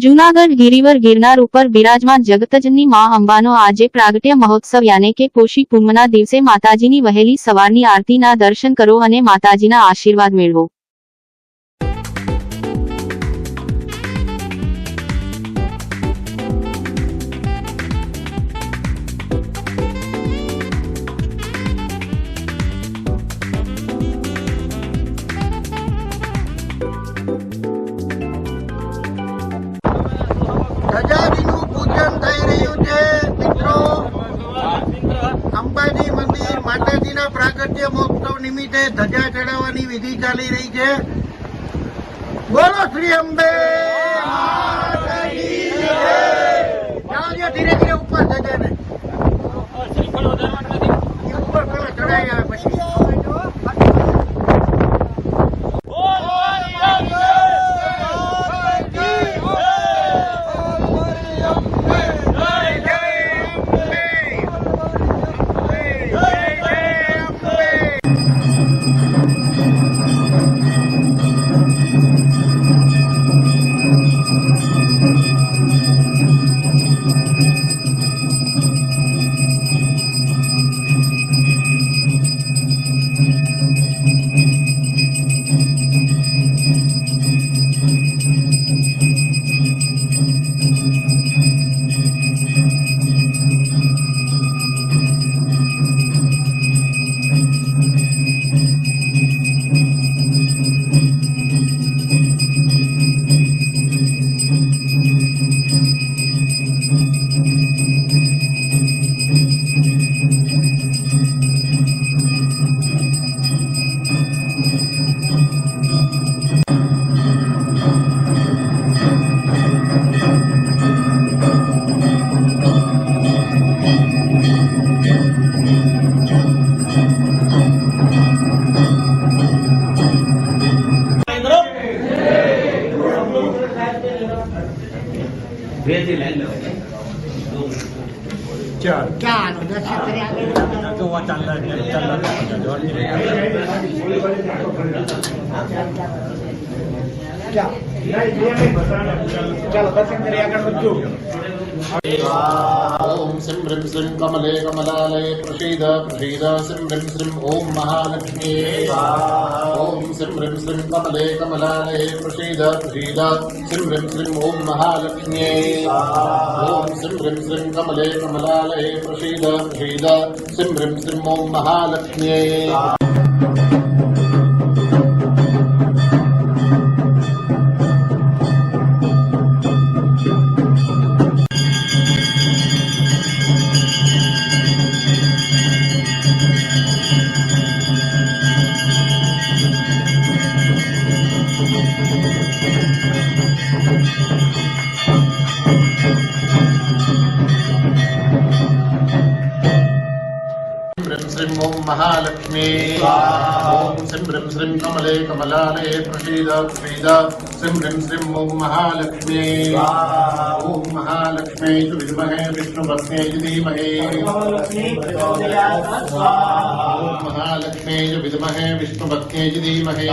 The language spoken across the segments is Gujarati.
જૂનાગઢ ગિરિવર ગિરનાર ઉપર બિરાજમાન જગતજનની મા અંબાનો આજે પ્રાગટ્ય મહોત્સવ યાને કે પોષી પૂનમના દિવસે માતાજીની વહેલી સવારની આરતીના દર્શન કરો અને માતાજીના આશીર્વાદ મેળવો। ધજાજીનું પૂજન થઈ રહ્યું છે મિત્રો। અંબાજી મંદિર માતાજીના પ્રાગટ્ય મહોત્સવ નિમિત્તે ધજા ચડાવવાની વિધિ ચાલી રહી છે। બોલો શ્રી અંબે માતાજી જય। જાઓ ધીરે ધીરે ઉપર ધજાને ઉપર પેલા ચડાઈ આવે પછી ओम सिं ह्रीं श्रीं कमले कमलालये प्रसीद प्रसीद सिं ह्रीं श्रीं ओम महालक्ष्मी ओम सिं ह्रीं श्रीं कमले कमलालये प्रसीद प्रसीद सिं ह्रीं श्रीं ओम महालक्ष्मी ओम सिं ह्रीं श्रीं कमले कमलालये प्रसीद प्रसीद सिं ह्रीं श्रीं ओम महालक्ष्मी। ओम महालक्ष्मी ओम सिं ह्रीं श्रीं कमले कमलालये प्रसीद प्रसीद सिं ह्रीं श्रीं ओम महालक्ष्मी ओम महालक्ष्मी विद्महे विष्णुपत्न्यै धीमहि ओम महालक्ष्मी विद्महे विष्णुपत्न्यै धीमहि।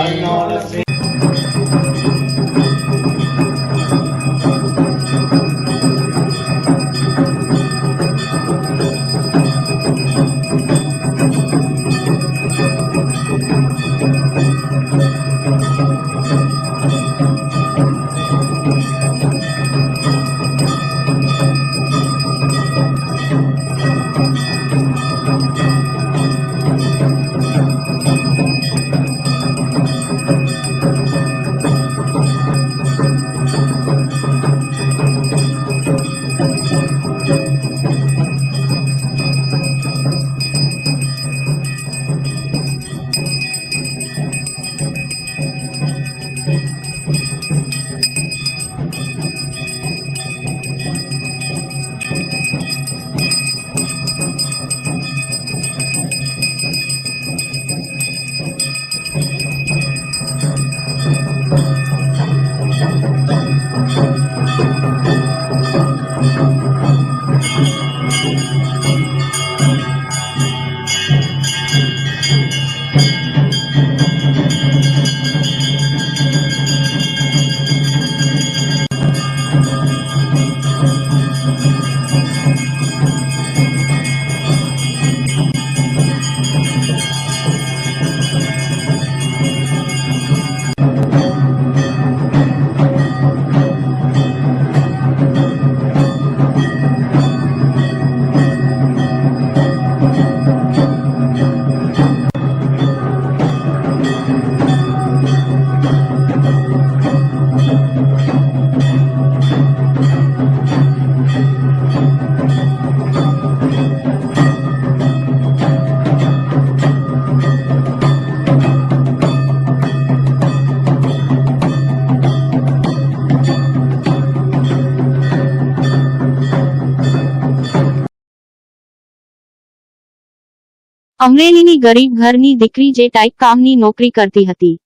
અમરેલીની ગરીબ ઘરની દીકરી જે ટાઈપ કામની નોકરી કરતી હતી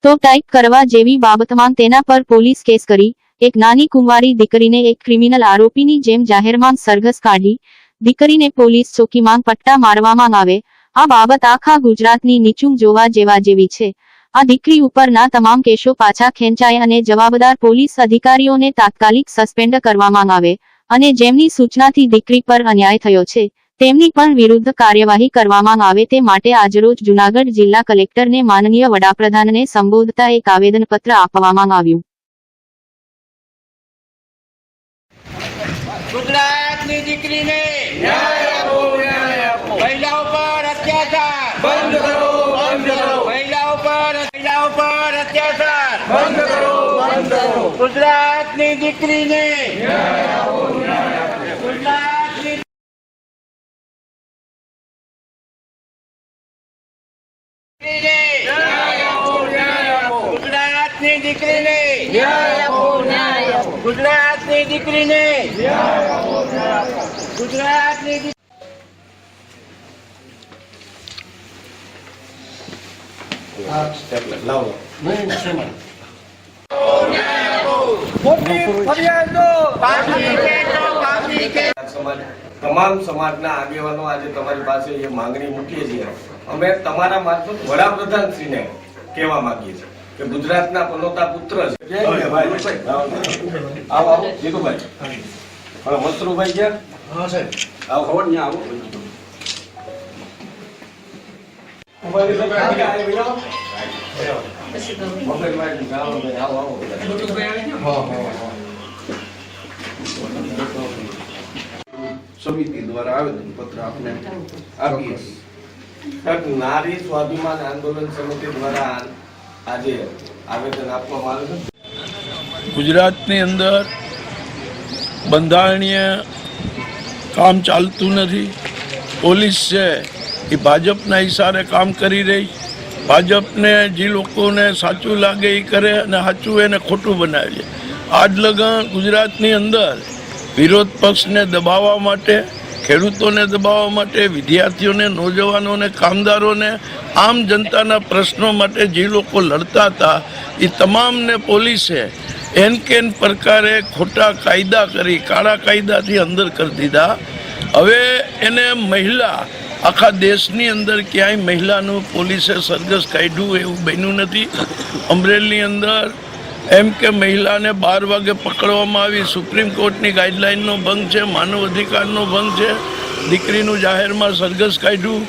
તો ટાઈપ કરવા જેવી બાબતમાં તેના પર પોલીસ કેસ કરી એક નાની કુંવારી દીકરીને એક ક્રિમિનલ આરોપીની જેમ જાહેરમાં સરઘસ કાઢી દીકરીને પોલીસ ચોકીમાં પટ્ટા મારવામાં આવે આ બાબત આખા ગુજરાતની નીચું જોવા જેવી છે આ દીકરી ઉપરના તમામ કેસો પાછા ખેંચાય અને જવાબદાર પોલીસ અધિકારીઓને તાત્કાલિક સસ્પેન્ડ કરવામાં આવે અને જેમની સૂચનાથી દીકરી પર અન્યાય થયો છે તેમની પણ વિરુદ્ધ કાર્યવાહી કરવામાં આવે તે માટે આજરોજ જૂનાગઢ જિલ્લા કલેક્ટરને માનનીય વડાપ્રધાનને સંબોધતા એક આવેદનપત્ર આપવામાં આવ્યું. ગુજરાતની દીકરીને ન્યાય આપો, ન્યાય આપો. મહિલાઓ પર અત્યાચાર બંધ કરો, બંધ કરો. મહિલાઓ પર અત્યાચાર બંધ કરો, બંધ કરો. ગુજરાતની દીકરીને ન્યાય આપો, ન્યાય આપો. ગુજરાતની ગુજરાતની દીકરીને ન્યાય આપો, ન્યાય આપો. ગુજરાતની દીકરીને ન્યાય આપો, ન્યાય આપો. ગુજરાતની તમામ સમાજના આગેવાનો આજે તમારી પાસે એ માંગણી મૂકીએ છીએ. અમે તમારા મારફત વડાપ્રધાનશ્રીને કહેવા માંગીએ છીએ કે ગુજરાતના પનોતા પુત્ર છે. આવો જીતુભાઈ, હવે મસરૂભાઈ ગયા. હા સાહેબ, આવો ખબર ને આવો. સમિતિ દ્વારા આવેદન પત્ર આપને આપીએ. નારી સ્વાભિમાન આંદોલન સમિતિ દ્વારા આજે આવેદન આપવામાં આવ્યું છે. ગુજરાતની અંદર બંધારણીય કામ ચાલતું નથી. પોલીસ છે એ ભાજપના ઈશારે કામ કરી રહી. ભાજપને જે લોકોને સાચું લાગે એ કરે અને સાચું એને ખોટું બનાવે છે. આજ લગન ગુજરાતની અંદર વિરોધ પક્ષને દબાવવા માટે, ખેડૂતોને દબાવવા માટે, વિદ્યાર્થીઓને, નોજવાનોને, કામદારોને, આમ જનતાના પ્રશ્નો માટે જે લોકો લડતા હતા એ તમામને પોલીસે એન કેન પ્રકારે ખોટા કાયદા કરી, કાળા કાયદાથી અંદર કરી દીધા. હવે એને મહિલા, આખા દેશની અંદર ક્યાંય મહિલાનું પોલીસે સરઘસ કાઢ્યું એવું બન્યું નથી. અમરેલીની અંદર એમ કે મહિલાને 12 વાગે પકડવામાં આવી, સુપ્રીમ કોર્ટની ગાઈડલાઇનનો ભંગ છે, માનવ અધિકારનો ભંગ છે. દીકરીનું જાહેરમાં સરઘસ કાઢ્યું,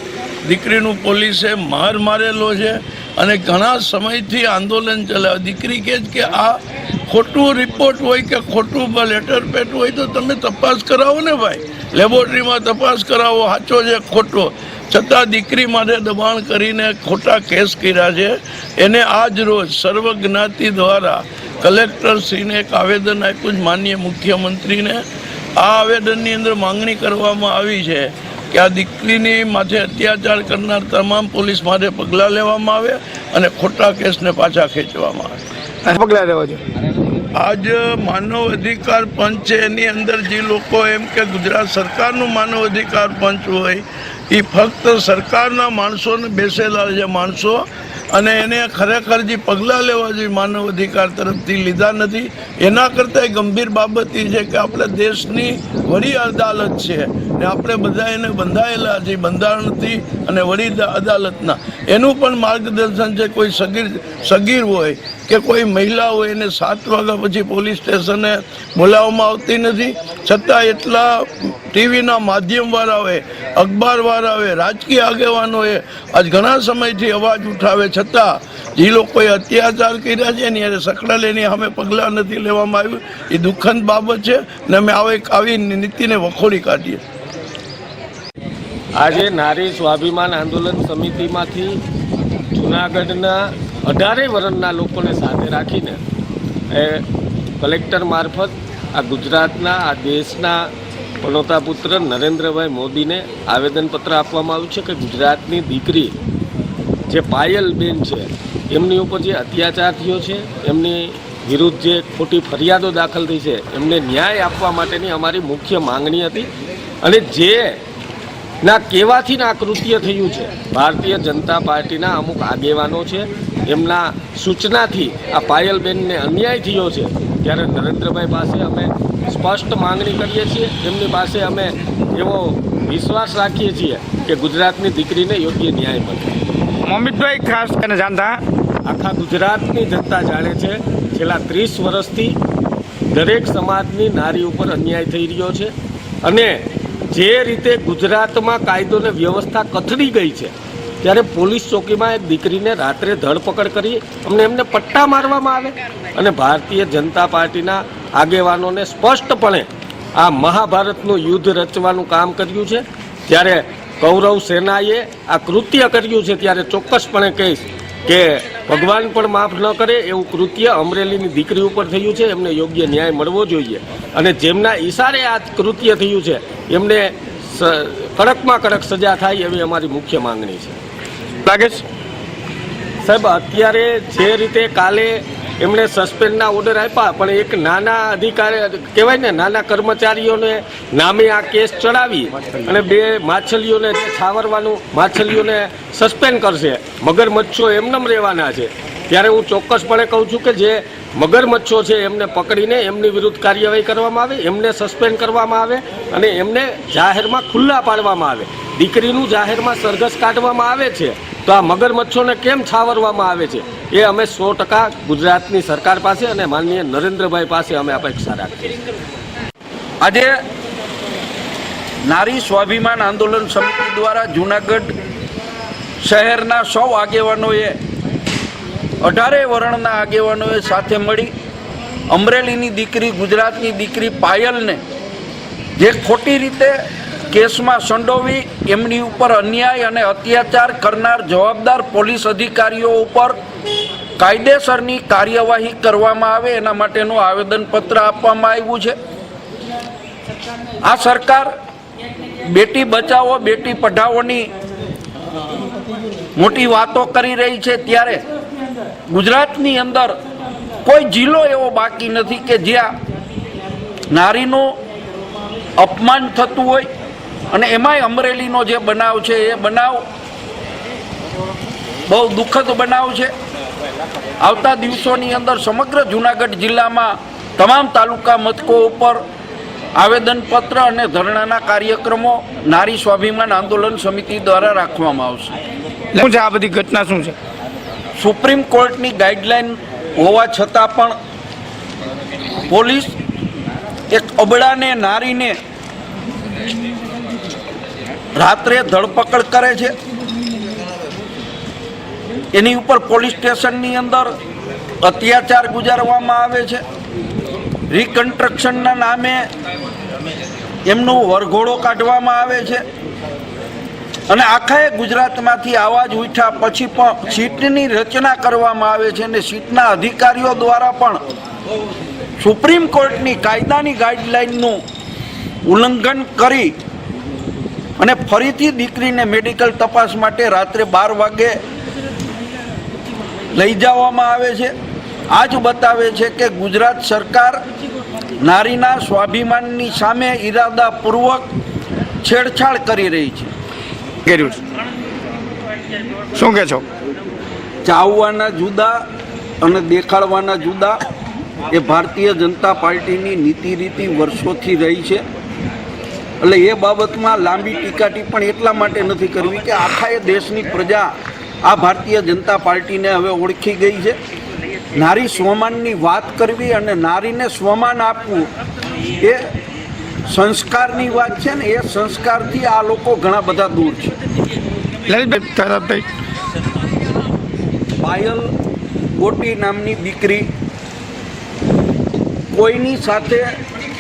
દીકરીનું પોલીસે માર મારેલો છે અને ઘણા સમયથી આંદોલન ચલાવે. દીકરી કહે છે કે આ ખોટું રિપોર્ટ હોય કે ખોટું લેટર પેટ હોય તો તમે તપાસ કરાવો ને ભાઈ, લેબોરેટરીમાં તપાસ કરાવો, સાચો છે ખોટો. છતાં દીકરી માટે દબાણ કરીને ખોટા કેસ કર્યા છે. એને આજ રોજ સર્વજ્ઞાતિ દ્વારા કલેક્ટરશ્રીને એક આવેદન આપ્યું છે માનનીય મુખ્યમંત્રીને. આ આવેદનની અંદર માંગણી કરવામાં આવી છે કે આ દીકરીની માથે અત્યાચાર કરનાર તમામ પોલીસ માટે પગલાં લેવામાં આવે અને ખોટા કેસને પાછા ખેંચવામાં આવે. પગલાં લેવા જોઈએ. આજ માનવ અધિકાર પંચ છે એની અંદર જે લોકો એમ કે ગુજરાત સરકારનું માનવ અધિકાર પંચ હોય એ ફક્ત સરકારના માણસોને બેસેલા છે માણસો, અને એને ખરેખર જે પગલાં લેવા જોઈએ માનવ અધિકાર તરફથી લીધા નથી. એના કરતાં ગંભીર બાબત એ છે કે આપણે દેશની વડી અદાલત છે ને આપણે બધા એને બંધાયેલા છે બંધારણથી અને વડી અદાલતના. એનું પણ માર્ગદર્શન છે. કોઈ સગીર હોય કે કોઈ મહિલા હોય એને 7 વાગ્યા પછી પોલીસ સ્ટેશને બોલાવવામાં આવતી નથી. છતાં એટલા ટીવીના માધ્યમવાળાઓએ, અખબારવાળાઓએ, રાજકીય આગેવાનોએ આજ ઘણા સમયથી અવાજ ઉઠાવે છતાં જે લોકોએ અત્યાચાર કર્યા છે એની એને સકડાલેની સામે પગલાં નથી લેવામાં આવ્યું. એ દુઃખદ બાબત છે ને અમે આવી નીતિને વખોડી કાઢીએ. આજે નારી સ્વાભિમાન આંદોલન સમિતિમાંથી જૂનાગઢના 18 વર્ષના લોકોને સાથે રાખીને કલેક્ટર મારફત આ ગુજરાતના, આ દેશના પનોતા પુત્ર નરેન્દ્રભાઈ મોદીને આવેદનપત્ર આપવામાં આવ્યું છે કે ગુજરાતની દીકરી જે પાયલબેન છે એમની ઉપર જે અત્યાચાર થયો છે, એમની વિરુદ્ધ જે ખોટી ફરિયાદો દાખલ થઈ છે, એમને ન્યાય આપવા માટેની અમારી મુખ્ય માંગણી હતી. અને જે ના કહેવાથી આ કૃત્ય થયું છે. ભારતીય જનતા પાર્ટીના અમુક આગેવાનો છે, એમના સૂચનાથી આ પાયલબેનને અન્યાય થયો છે. ત્યારે નરેન્દ્રભાઈ પાસે અમે સ્પષ્ટ માંગણી કરીએ છીએ. એમની પાસે અમે એવો વિશ્વાસ રાખીએ છીએ કે ગુજરાતની દીકરીને યોગ્ય ન્યાય મળે. મોમિતભાઈ ખાસ કરીને જાણતા આખા ગુજરાતની જનતા જાણે છે, છેલ્લા 30 વર્ષથી દરેક સમાજની નારી ઉપર અન્યાય થઈ રહ્યો છે. અને જે રીતે ગુજરાતમાં કાયદો અને વ્યવસ્થા કથળી ગઈ છે, ત્યારે પોલીસ ચોકીમાં એક દીકરીને રાત્રે ધરપકડ કરી એમને પટ્ટા મારવામાં આવે. અને ભારતીય જનતા પાર્ટીના આગેવાનોને સ્પષ્ટપણે આ મહાભારતનું યુદ્ધ રચવાનું કામ કર્યું છે. ત્યારે કૌરવ સેનાએ આ કૃત્ય કર્યું છે, ત્યારે ચોક્કસપણે કહીશ કે ભગવાન પણ માફ ન કરે એવું કૃત્ય અમરેલીની દીકરી ઉપર થયું છે. એમને યોગ્ય ન્યાય મળવો જોઈએ. અને જેમના ઈશારે આ કૃત્ય થયું છે એમને કડકમાં કડક સજા થાય એવી અમારી મુખ્ય માંગણી છે. લાગે છે સાહેબ, અત્યારે જે રીતે કાલે એમણે સસ્પેન્ડના ઓર્ડર આપ્યા, પણ એક નાના અધિકારી કહેવાય ને, નાના કર્મચારીઓને નામે આ કેસ ચડાવી અને 2 માછલીઓને જે છાવરવાનું માછલીઓને સસ્પેન્ડ કરશે. મગરમચ્છો એમનેમ રહેવાના છે. ત્યારે હું ચોક્કસપણે કહું છું કે જે મગરમચ્છો છે એમને પકડીને એમની વિરુદ્ધ કાર્યવાહી કરવામાં આવે, એમને સસ્પેન્ડ કરવામાં આવે અને એમને જાહેરમાં ખુલ્લા પાડવામાં આવે. દીકરીનું જાહેરમાં સરઘસ કાઢવામાં આવે છે, તો આ મગરમચ્છોને કેમ છાવરવામાં આવે છે એ અમે 100% ગુજરાતની સરકાર પાસે અને માનનીય નરેન્દ્રભાઈ પાસે અમે અપેક્ષા રાખીએ છીએ. આજે નારી સ્વાભિમાન આંદોલન સમિતિ દ્વારા જૂનાગઢ શહેરના 100 આગેવાનોએ 18 વર્ણના આગેવાનોએ સાથે મળી અમરેલીની દીકરી, ગુજરાતની દીકરી પાયલને જે ખોટી રીતે કેસમાં સંડોવી એમની ઉપર અન્યાય અને અત્યાચાર કરનાર જવાબદાર પોલીસ અધિકારીઓ ઉપર કાયદેસરની કાર્યવાહી કરવામાં આવે એના માટેનું આવેદનપત્ર આપવામાં આવ્યું છે. આ સરકાર બેટી બચાવો બેટી પઢાઓની મોટી વાતો કરી રહી છે, ત્યારે ગુજરાતની અંદર કોઈ જિલ્લો એવો બાકી નથી કે જ્યાં નારીનું અપમાન થતું હોય. અને એમાંય અમરેલીનો જે બનાવ છે એ બનાવ બહુ દુઃખદ બનાવ છે. આવતા દિવસોની અંદર સમગ્ર જૂનાગઢ જિલ્લામાં તમામ તાલુકા મથકો ઉપર આવેદનપત્ર અને ધરણાના કાર્યક્રમો નારી સ્વાભિમાન આંદોલન સમિતિ દ્વારા રાખવામાં આવશે. શું છે આ બધી ઘટના? શું છે? સુપ્રીમ કોર્ટની ગાઈડલાઈન હોવા છતાં પણ પોલીસ એક અબળાને નારીને રાત્રે ધરપકડ કરે છે. એની ઉપર પોલીસ સ્ટેશનની અંદર અત્યાચાર ગુજારવામાં આવે છે. રિકન્સ્ટ્રક્શનના નામે એમનો વરઘોડો કાઢવામાં આવે છે. અને આખા ગુજરાતમાંથી આવાજ ઉઠ્યા પછી પણ સીટની રચના કરવામાં આવે છે અને સીટના અધિકારીઓ દ્વારા પણ સુપ્રીમ કોર્ટની કાયદાની ગાઈડલાઈનનું ઉલ્લંઘન કરી અને ફરીથી દીકરીને મેડિકલ તપાસ માટે રાત્રે 12 વાગે લઈ જવામાં આવે છે. આ જ બતાવે છે કે ગુજરાત સરકાર નારીના સ્વાભિમાનની સામે ઈરાદાપૂર્વક છેડછાડ કરી રહી છે. શું કહે છો? ચાવવાના જુદા અને દેખાડવાના જુદા એ ભારતીય જનતા પાર્ટીની નીતિ રીતિ વર્ષોથી રહી છે. એટલે એ બાબતમાં લાંબી ટીકા ટિપ્પણી એટલા માટે નથી કરવી કે આખા એ દેશની પ્રજા આ ભારતીય જનતા પાર્ટીને હવે ઓળખી ગઈ છે. નારી સ્વમાનની વાત કરવી અને નારીને સ્વમાન આપવું એ સંસ્કારની વાત છે ને. એ સંસ્કારથી આ લોકો ઘણા બધા દૂર છે. પાયલ ગોટી નામની દીકરી કોઈની સાથે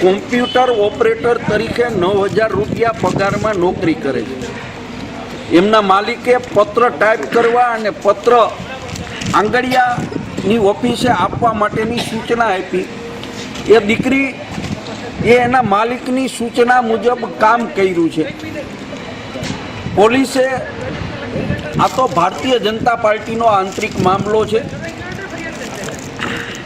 કોમ્પ્યુટર ઓપરેટર તરીકે 9,000 રૂપિયા પગારમાં નોકરી કરે છે. એમના માલિકે પત્ર ટાઈપ કરવા અને પત્ર આંગળિયાની ઓફિસે આપવા માટેની સૂચના આપી. એ દીકરી એના માલિકની સૂચના મુજબ કામ કર્યું છે. પોલીસે આ તો ભારતીય જનતા પાર્ટીનો આંતરિક મામલો છે.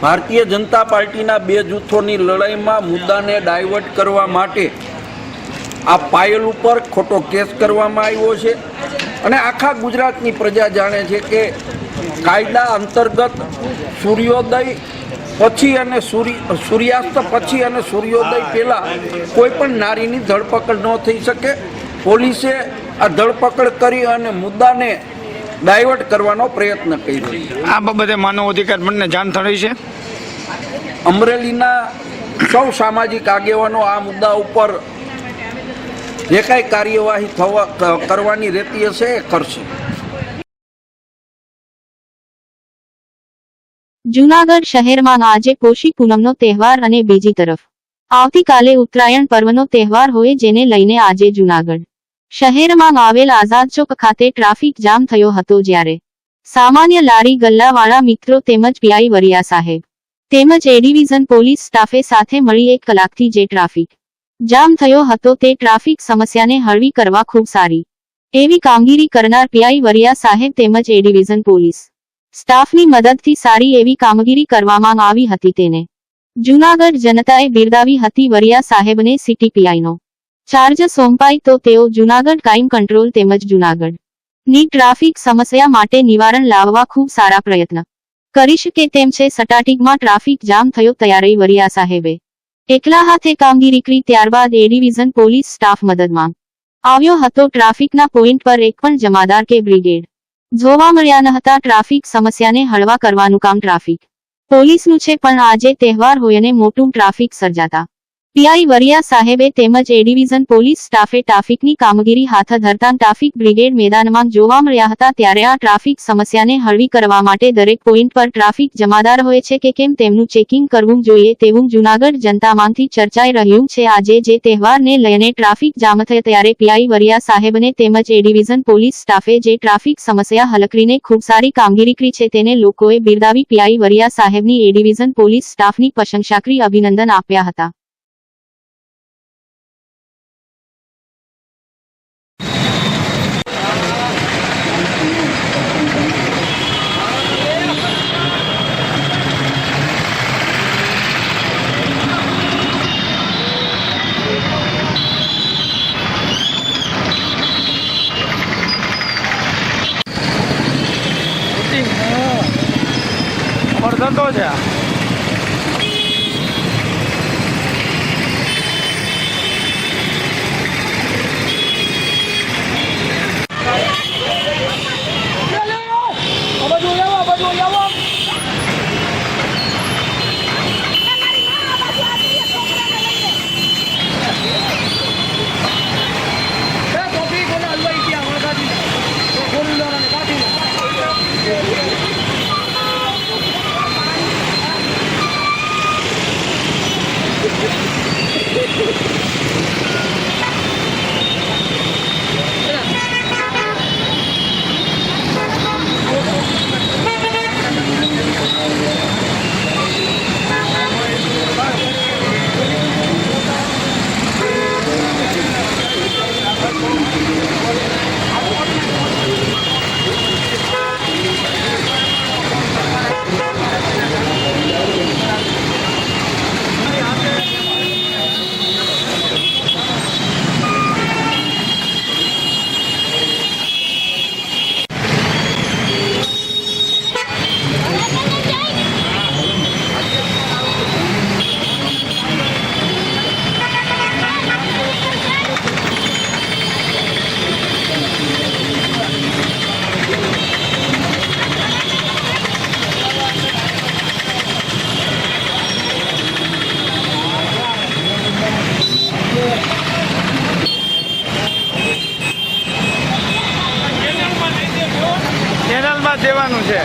ભારતીય જનતા પાર્ટીના બે જૂથોની લડાઈમાં મુદ્દાને ડાયવર્ટ કરવા માટે આ પાયલ ઉપર ખોટો કેસ કરવામાં આવ્યો છે અને આખા ગુજરાતની પ્રજા જાણે છે કે કાયદા અંતર્ગત સૂર્યોદય પછી અને સૂર્યાસ્ત પછી અને સૂર્યોદય પહેલાં કોઈ પણ નારીની ધરપકડ ન થઈ શકે. પોલીસે આ ધરપકડ કરી અને મુદ્દાને ડાયવર્ટ કરવાનો પ્રયત્ન કર્યો. આ બાબતે માનવ અધિકાર મંચને જાણ થઈ છે. અમરેલીના સૌ સામાજિક આગેવાનો આ મુદ્દા ઉપર જે કાંઈ કાર્યવાહી કરવાની રહેતી હશે એ કરશે. જૂનાગઢ શહેરમાં આજે પોષી પૂનમનો તહેવાર અને બીજી તરફ આવતીકાલે ઉત્તરાયણ પર્વનો તહેવાર હોય જેને લઈને આજે જૂનાગઢ શહેરમાં આવેલ આઝાદ ચોક ખાતે ટ્રાફિક જામ થયો હતો જ્યારે સામાન્ય લારી ગલ્લાવાળા મિત્રો તેમજ પીઆઈ વરિયા સાહેબ તેમજ એ ડિવિઝન પોલીસ સ્ટાફે સાથે મળી 1 કલાકથી જે ટ્રાફિક જામ થયો હતો તે ટ્રાફિક સમસ્યાને હળવી કરવા ખૂબ સારી એવી કામગીરી કરનાર પીઆઈ વરિયા સાહેબ તેમજ એ ડિવિઝન પોલીસ સ્ટાફની મદદથી સારી એવી કામગીરી કરવામાં આવી હતી તેને જૂનાગઢ જનતાએ બિરદાવી હતી. વરિયા સાહેબને સિટી પીઆઈનો ચાર્જ સોંપાય તો તેઓ જૂનાગઢ ક્રાઇમ કંટ્રોલ તેમજ જૂનાગઢ ની ટ્રાફિક સમસ્યા માટે નિવારણ લાવવા ખૂબ સારા પ્રયત્ન કરીશ કે તેમ છે. સ્ટાર્ટિંગમાં ટ્રાફિક જામ થયો ત્યારે વરિયા સાહેબે એકલા હાથે કામગીરી કરી ત્યારબાદ એ ડિવિઝન પોલીસ સ્ટાફ મદદમાં આવ્યો હતો. ટ્રાફિકના પોઈન્ટ પર એક પણ જમાદાર કે બ્રિગેડ જોવા મળ્યા ન હતા. ટ્રાફિક સમસ્યાને હળવા કરવાનું કામ ટ્રાફિક પોલીસનું છે પણ આજે તહેવાર હોય અને મોટું ટ્રાફિક સર્જાતા પીઆઈ વરિયા સાહેબે તેમજ એ ડિવિઝન પોલીસ સ્ટાફે ટ્રાફિકની કામગીરી હાથ ધરતા ટ્રાફિક બ્રિગેડ મેદાનમાં જોવા મળ્યા હતા. ત્યારે આ ટ્રાફિક સમસ્યાને હળવી કરવા માટે દરેક પોઈન્ટ પર ટ્રાફિક જમાદાર હોય છે કે કેમ તેમનું ચેકિંગ કરવું જોઈએ તેવું જૂનાગઢ જનતામાંથી ચર્ચાઈ રહ્યું છે. આજે જે તહેવારને લઈને ટ્રાફિક જામ થયો ત્યારે પીઆઈ વરિયા સાહેબને તેમજ એ ડિવિઝન પોલીસ સ્ટાફે જે ટ્રાફિક સમસ્યા હલ કરીને ખૂબ સારી કામગીરી કરી છે તેને લોકોએ બિરદાવી પીઆઈ વરિયા સાહેબની એ ડિવિઝન પોલીસ સ્ટાફની પ્રશંસા કરી અભિનંદન આપ્યા હતા. થતો છે. દેવાનું છે.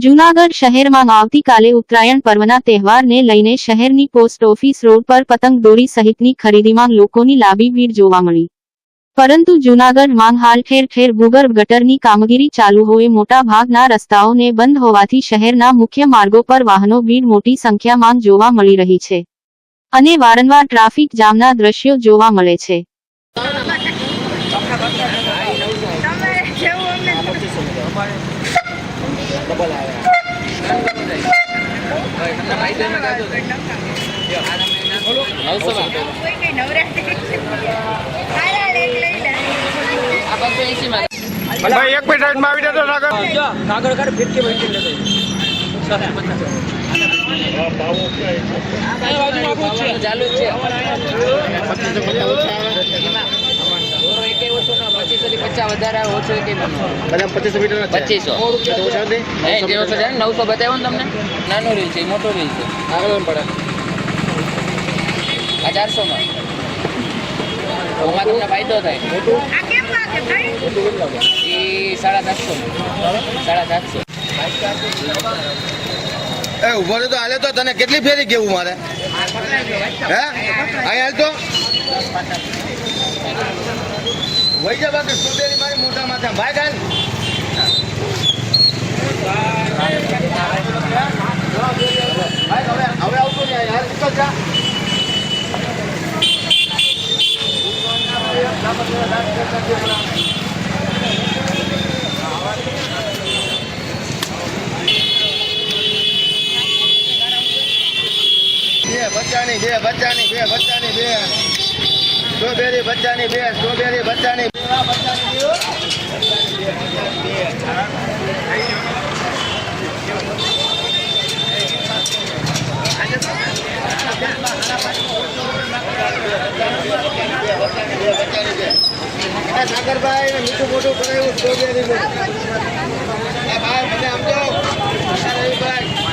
જૂનાગઢ શહેરમાં આવતીકાલે ઉત્તરાયણ પર્વના તહેવારને લઈને શહેરની પોસ્ટ ઓફિસ રોડ પર પતંગ દોરી સહિતની ખરીદીમાં લોકોની લાંબી ભીડ જોવા મળી. પરંતુ જૂનાગઢમાં હાલ ઠેર ઠેર ભૂગર્ભ ગટરની કામગીરી ચાલુ હોય મોટા ભાગના રસ્તાઓને બંધ હોવાથી શહેરના મુખ્ય માર્ગો પર વાહનો ભીડ મોટી સંખ્યામાં જોવા મળી રહી છે અને વારંવાર ટ્રાફિક જામના દ્રશ્યો જોવા મળે છે. ભાઈ એક મિનિટ સાઈડમાં આવી જતો સાગર. નવસો બતાવ્યો ને તમને નાનો રીલ છે મોટો રીલ છે આગળ પડે આ 400 માં તમને ફાયદો થાય એ 750 ઉભો તો હાલે તો તને કેટલી ફેરી કેવું મારે હે અહીં હાલ તો વહી જા બાકી સ્ટ્રોબેરી મારી મોટા માથા ભાઈ કાલ હવે આવતો ને યાર નીકળ જા બે બચ્ચાની સ્ટ્રોબેરી બચ્ચાની બે સ્ટ્રોબેરી બચ્ચાની સાગરભાઈ મીઠું મોટું કરાયું સ્ટ્રોબેરી ભાઈ મને આમ તો રવિભાઈ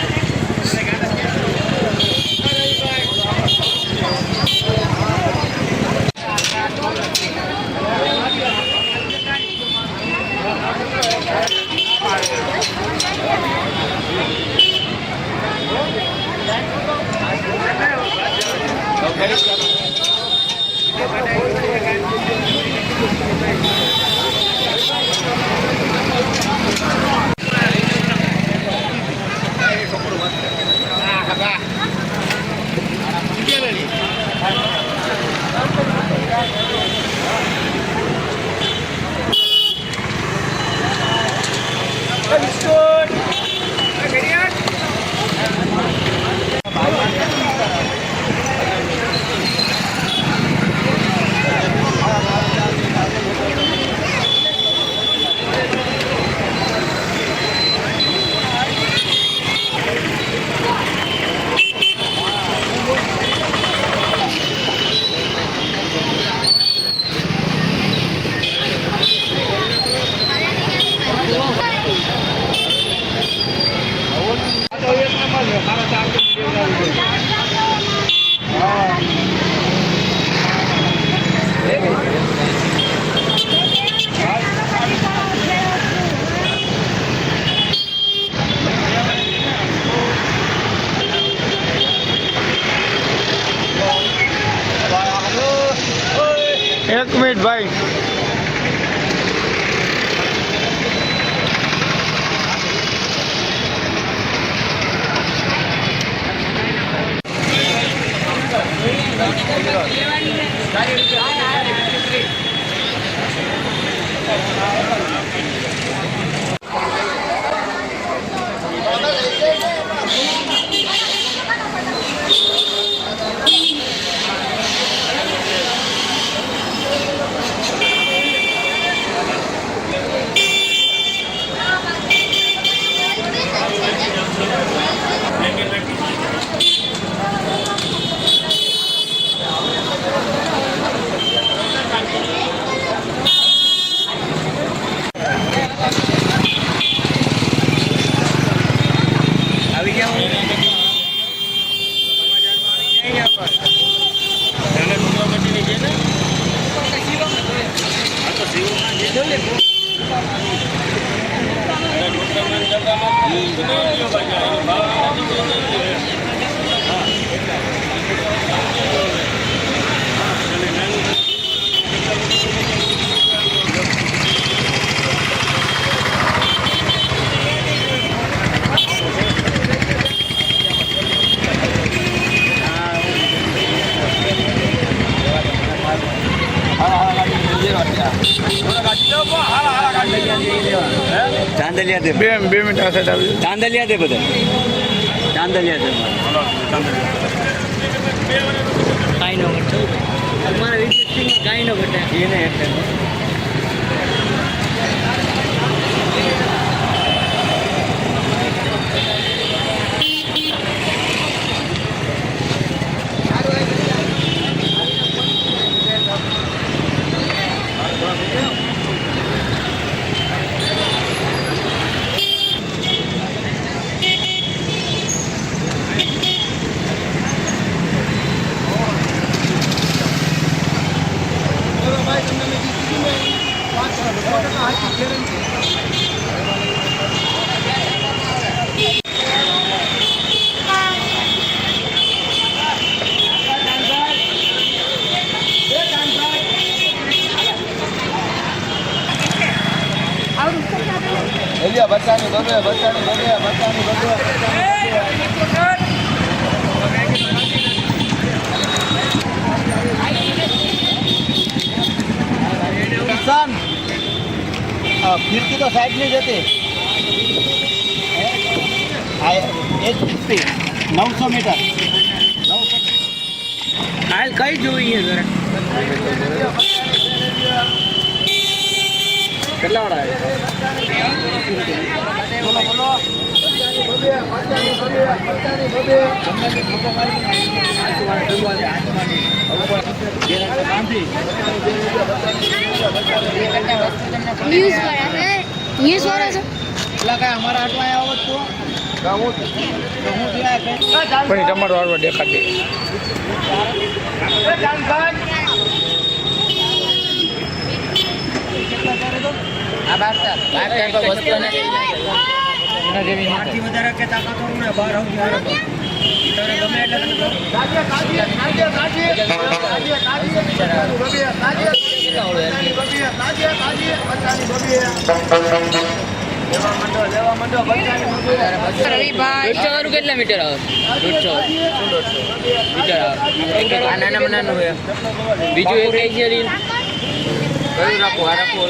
ચાંદલિયા દે 2 મિનિટ આ સાઈડ આવી ચાંદલિયા દે બધા ચાંદલિયા દે કાઈ નો ઘટે અમારા વિદ્યાર્થી કાઈ નો ઘટે એને એટલે ફિરકી તો સાઈડ ની જતી 900 મીટર હાલ કઈ જોઈએ જરા કેટલા વાળા બોલો બોલો न्यूज़ वाला से લગા અમારા આટલા આવો તો હું પણ ટમાટો વાળવા દેખાડ દે આ બાર તો વસ્તુ ને એના જેવી માટી વધારે કે તાકાત કરું ને બહાર આવું ત્યારે ગમે રવિભાઈ વાળું કેટલા મીટર આવે 150 મીટર આવે આ નાના નાનું હોય બીજું એક કઈ છે રીલ રાખો આ રાખો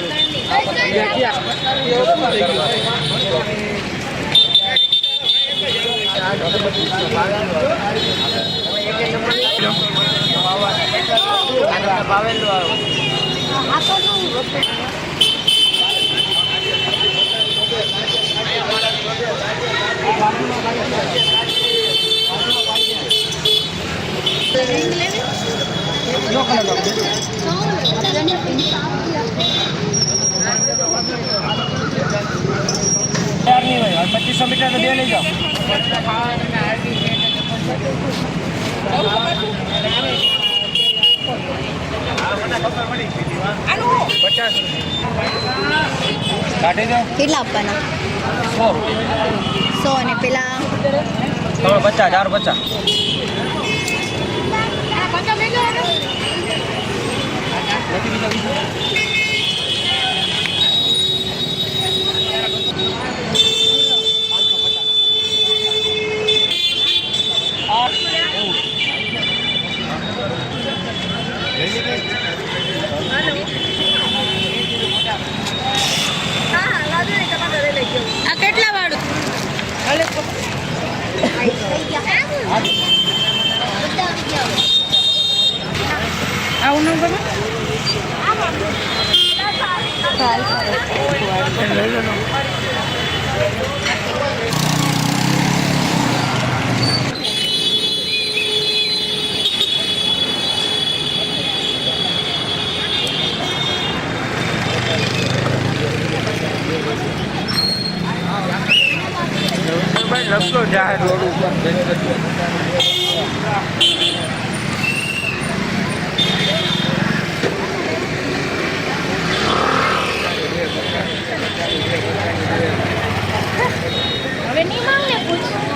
$2500 મીટર તો દે લઈ જાઓ કાઢી દો કેટલા આપવાના 100 અને પેલા 50 આ કેટલા વાળું આવું ન ગમે લખો જાહેર રોડ ઉપર હવે નહીં માંગે પૂછ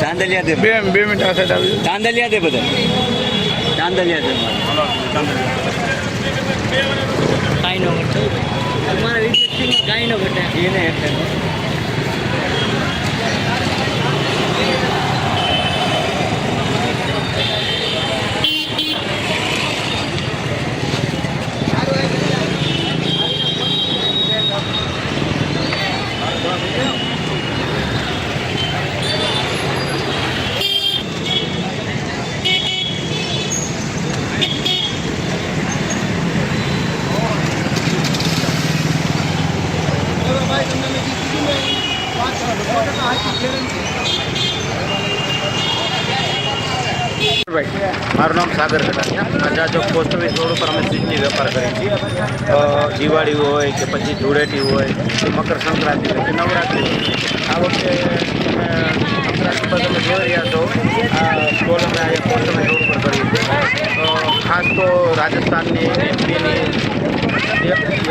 ચાંદલિયા દે 2 મિનિટ આ સાઈડ આવી ચાંદલિયા દે બધા ચાંદલિયા દે કાઈ નો ઘટે તમારા વિદ્યાર્થી કાઈ નો ઘટે એને એટલે મારું નામ સાગર કટારિયા. પ્રજા ચોક પોસ્ટ ઓફિસ રોડ ઉપર અમે સ્વીચની વેપાર કરીએ છીએ. દિવાળી હોય કે પછી ધૂળેટી હોય કે મકર સંક્રાંતિ હોય કે નવરાત્રિ હોય. આ વખતે અમે સંક્રાંતિ પર તમે જોઈ રહ્યા છો આ સ્ટોલ અમે અહીંયા પોસ્ટ ઓફિસ રોડ ઉપર કરીએ છીએ. ખાસ તો રાજસ્થાનની એમપીની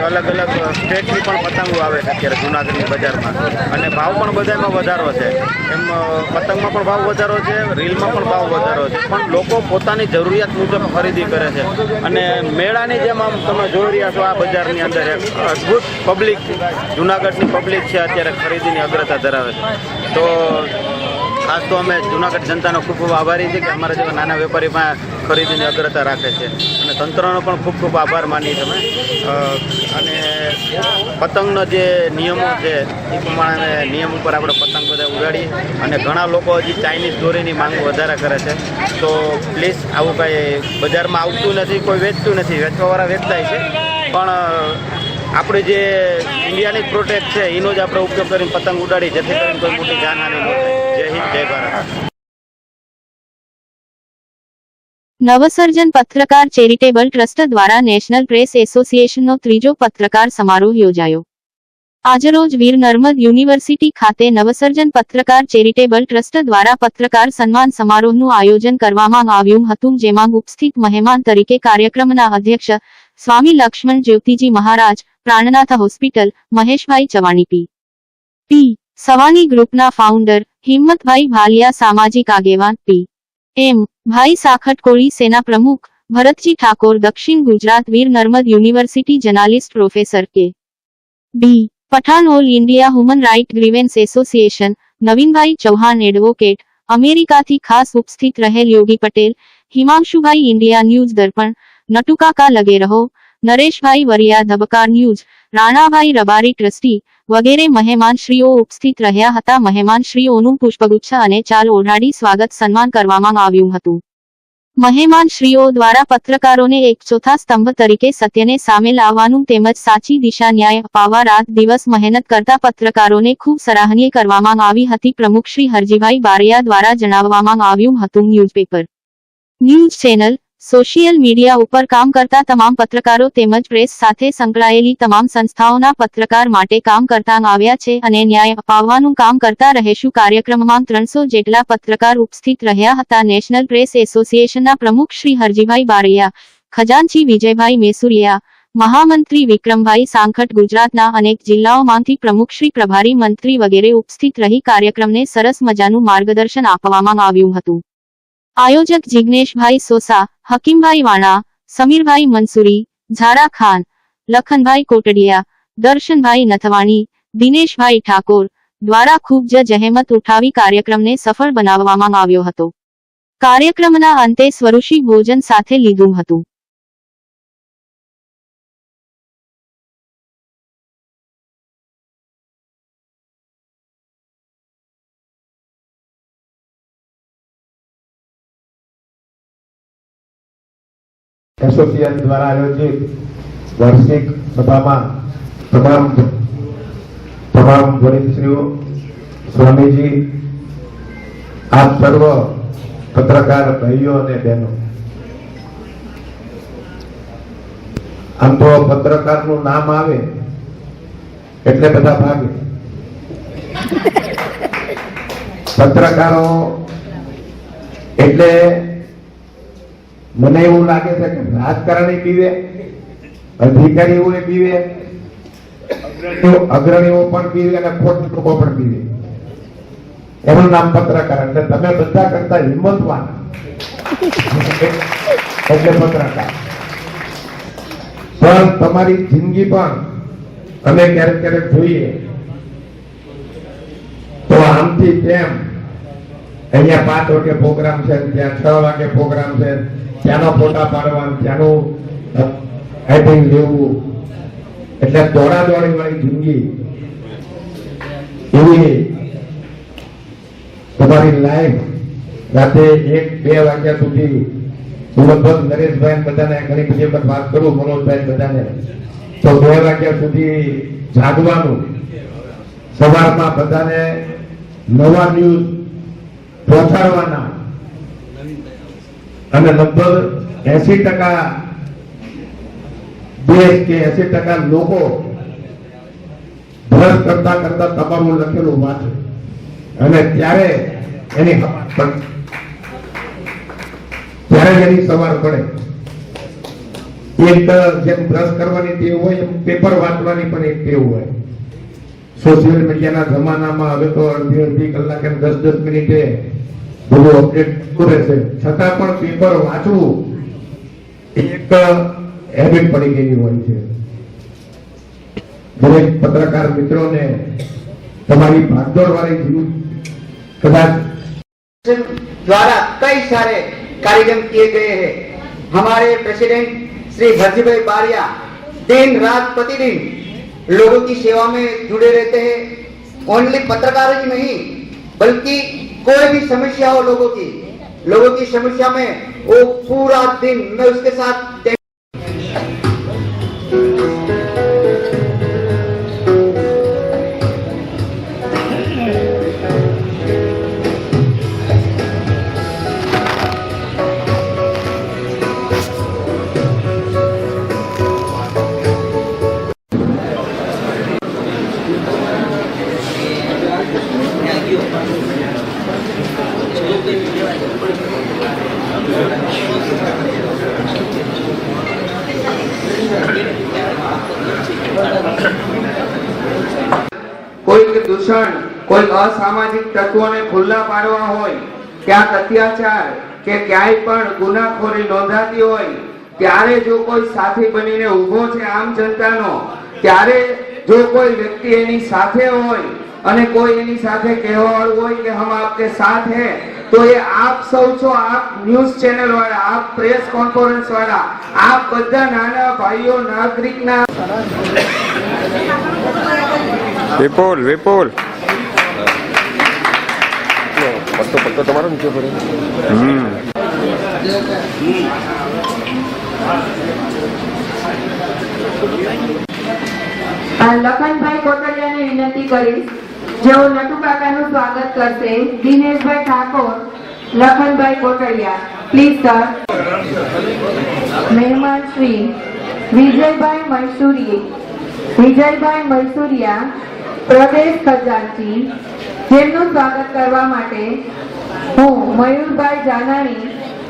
અલગ અલગ સ્ટેટની પણ પતંગો આવે છે અત્યારે જૂનાગઢની બજારમાં, અને ભાવ પણ બધામાં વધારો છે. એમ પતંગમાં પણ ભાવ વધારો છે, રીલમાં પણ ભાવ વધારો છે, પણ લોકો પોતાની જરૂરિયાત મુજબ ખરીદી કરે છે. અને મેળાની જેમ આમ તમે જોઈ રહ્યા છો આ બજારની અંદર એક અદ્ભુત પબ્લિક, જૂનાગઢની પબ્લિક છે અત્યારે ખરીદીની અગ્રતા ધરાવે છે. તો ખાસ તો અમે જૂનાગઢ જનતાનો ખૂબ ખૂબ આભારી છે કે અમારા જેવા નાના વેપારીમાં ખરીદીની અગ્રતા રાખે છે, અને તંત્રનો પણ ખૂબ ખૂબ આભાર માનીએ તમે. અને પતંગનો જે નિયમો છે એ પ્રમાણે નિયમ ઉપર આપણે પતંગ બધા ઉડાડીએ, અને ઘણા લોકો હજી ચાઇનીઝ દોરીની માંગ વધારે કરે છે. તો પ્લીઝ આવું કાંઈ બજારમાં આવતું નથી, કોઈ વેચતું નથી, વેચવાવાળા વેચતા છે, પણ આપણે જે ઇન્ડિયાની પ્રોટેક્ટ છે એનો જ આપણે ઉપયોગ કરીને પતંગ ઉડાડી, જેથી કરીને કોઈ મોટી જાનહાનિ ન થાય. જય હિન્દ, જય ભારત. નવસર્જન પત્રકાર ચેરિટેબલ ટ્રસ્ટ દ્વારા નેશનલ પ્રેસ એસોસિએશનનો ત્રીજો પત્રકાર સમારોહ યોજાયો. આજરોજ વીર નર્મદ યુનિવર્સિટી ખાતે નવસર્જન પત્રકાર ચેરિટેબલ ટ્રસ્ટ દ્વારા પત્રકાર સન્માન સમારોહનું આયોજન કરવામાં આવ્યું હતું, જેમાં ઉપસ્થિત મહેમાન તરીકે કાર્યક્રમના અધ્યક્ષ સ્વામી લક્ષ્મણ જ્યોતિજી મહારાજ, પ્રાણનાથ હોસ્પિટલ, મહેશભાઈ ચવાણી, પી સવાની ગ્રુપના ફાઉન્ડર હિંમતભાઈ ભાલિયા, સામાજિક આગેવાન એમ ભાઈ સાખટકોળી, સેના પ્રમુખ ભરતજી ઠાકોર, દક્ષિણ Gujarat Veer Narmad university journalist professor B Pathan, all India human right grievance association Navinbhai Chauhan, advocate, અમેરિકાથી ખાસ ઉપસ્થિત રહેલ યોગી પટેલ, હિમાંશુભાઈ, ઇન્ડિયા ન્યૂઝ દર્પણ, નટુકાકા લગે રહો, નરેશભાઈ વરિયા, ધબકાર ન્યૂઝ, રાણાભાઈ રબારી, ટ્રસ્ટી વગેરે મહેમાનશ્રીઓ ઉપસ્થિત રહ્યા હતા. મહેમાનશ્રીઓનું પુષ્પગુચ્છ અને ચાલ ઓઢાડી સ્વાગત સન્માન કરવામાં આવ્યું હતું. મહેમાનશ્રીઓ દ્વારા પત્રકારોને એક ચોથા સ્તંભ તરીકે સત્યને સામે લાવવાનું તેમજ સાચી દિશા ન્યાય અપાવવા રાત દિવસ મહેનત કરતા પત્રકારોને ખૂબ સરાહનીય કરવામાં આવી હતી. પ્રમુખ શ્રી હરજીભાઈ બારૈયા દ્વારા જણાવવામાં આવ્યું હતું, newspaper, news channel, social media ઉપર કામ કરતા તમામ પત્રકારો તેમજ પ્રેસ સાથે સંકળાયેલી તમામ સંસ્થાઓના પત્રકાર માટે કામ કરતા આવ્યા છે અને ન્યાય અપાવવાનું કામ કરતા રહેશું. કાર્યક્રમમાં 300 જેટલા પત્રકાર ઉપસ્થિત રહ્યા હતા. નેશનલ પ્રેસ એસોસિએશનના પ્રમુખ શ્રી હરજીભાઈ બારૈયા, ખજાનચી વિજયભાઈ મેસુરિયા, મહામંત્રી વિક્રમભાઈ સાંખટ, ગુજરાતના અનેક જિલ્લાઓમાંથી પ્રમુખ શ્રી પ્રભારી મંત્રી વગેરે ઉપસ્થિત રહી કાર્યક્રમને સરસ મજાનું માર્ગદર્શન આપવામાં આવ્યું હતું. આયોજક જિગ્નેશભાઈ સોસા, હકીમભાઈ વાણા, સમીરભાઈ મંસૂરી, ઝારા ખાન, લખનભાઈ કોટડિયા, દર્શનભાઈ નથવાણી, દિનેશભાઈ ઠાકોર દ્વારા ખૂબ જ જહેમત ઉઠાવી કાર્યક્રમને સફળ બનાવવામાં આવ્યો હતો. કાર્યક્રમના અંતે સ્વરૂષી ભોજન સાથે લીધું હતું. એસોસિએશન દ્વારા આયોજિત વાર્ષિક સભામાં તમામ વડીલશ્રીઓ, સ્વામીજી, આપ સર્વ પત્રકાર ભાઈઓ અને બહેનો, આમ તો પત્રકારનું નામ આવે એટલે બધા ભાગે. પત્રકારો એટલે મને એવું લાગે છે કે રાજકારણી પીવે, અધિકારીઓ પીવે, અગ્રણીઓ પણ પીવે અને ખોટ લોકો પણ પીવે. એનું નામ પત્રકાર. એટલે તમે બધા કરતા હિંમતવાન એટલે પત્રકાર. પણ તમારી જિંદગી પણ અમે ક્યારેક ક્યારેક જોઈએ તો આમથી તેમ, અહીંયા 5 વાગે પ્રોગ્રામ છે, ત્યાં 6 વાગે પ્રોગ્રામ છે, ત્યાંનો ફોટા પાડવાનું, ત્યાંનું હેડિંગ લેવું, એટલે દોડાદોડી વાળી જિંદગી. એવી તમારી લાઈફ રાતે 1-2 વાગ્યા સુધી, હું લગભગ નરેશભાઈ બધાને ઘણી બધી વખત વાત કરું, મનોજભાઈ બધાને, તો 2 વાગ્યા સુધી જાગવાનું, સવારમાં બધાને નવા ન્યૂઝ પહોંચાડવાના, અને લગભગ 80% દેશ કે 80% લોકો ભ્રષ્ટ કરતા કરતા તમારું લખેલું વાંચે અને ત્યારે એની સવાર પડે. એક જેમ બ્રશ કરવાની ટેવ હોય એમ પેપર વાંચવાની પણ એક ટેવ હોય. સોશિયલ મીડિયાના જમાનામાં હવે તો અડધી કલાકે 10 મિનિટે બધું અપડેટ કરે છે, છતાં પણ પેપર વાંચવું એક હેબિટ પડી ગઈ હોય છે. દરેક પત્રકાર મિત્રોને તમારી ભાગદોડ વાળી જીવન कदाच द्वारा कई सारे कार्यक्रम किए गए हैं। हमारे प्रेसिडेंट श्री भरजी भाई बारिया दिन रात प्रतिदिन लोगों की सेवा में जुड़े रहते हैं। ओनली पत्रकार ही नहीं बल्कि कोई भी समस्या हो लोगों की समस्या में वो पूरा दिन मैं उसके साथ कोई दूषण कोई असामाजिक तत्वों ने खुल्ला पाड़वा होय, क्यांक अत्याचार के क्यांय पण गुनाखोरी नोंधाती होय त्यारे जो कोई साथी बनीने उभो छे आम जनतानो, त्यारे जो कोई व्यक्ति एनी साथे होय अने कोई एनी साथे कहेवाळुं होय के हम आपके साथ हैं, तो ये आप सब छो, आप न्यूज चैनल वाला, आप प्रेस कॉन्फ्रेंस वाला, आप बधा नाना भाईओ नागरिकना વિપુલ વિપુલ પત્તો તમારો નીચે પડે. લખનભાઈ કોટડિયાને વિનંતી કરીશ જેઓ નટુ કાકાનું સ્વાગત કરશે. Dineshbhai Thakor, Lakhanbhai Kotadiya, please sir. મહેમાન શ્રી વિજયભાઈ મૈસુરિયા પ્રદેશ ખજાનચી, જેમનું સ્વાગત કરવા માટે હું મયુરભાઈ જાનાણી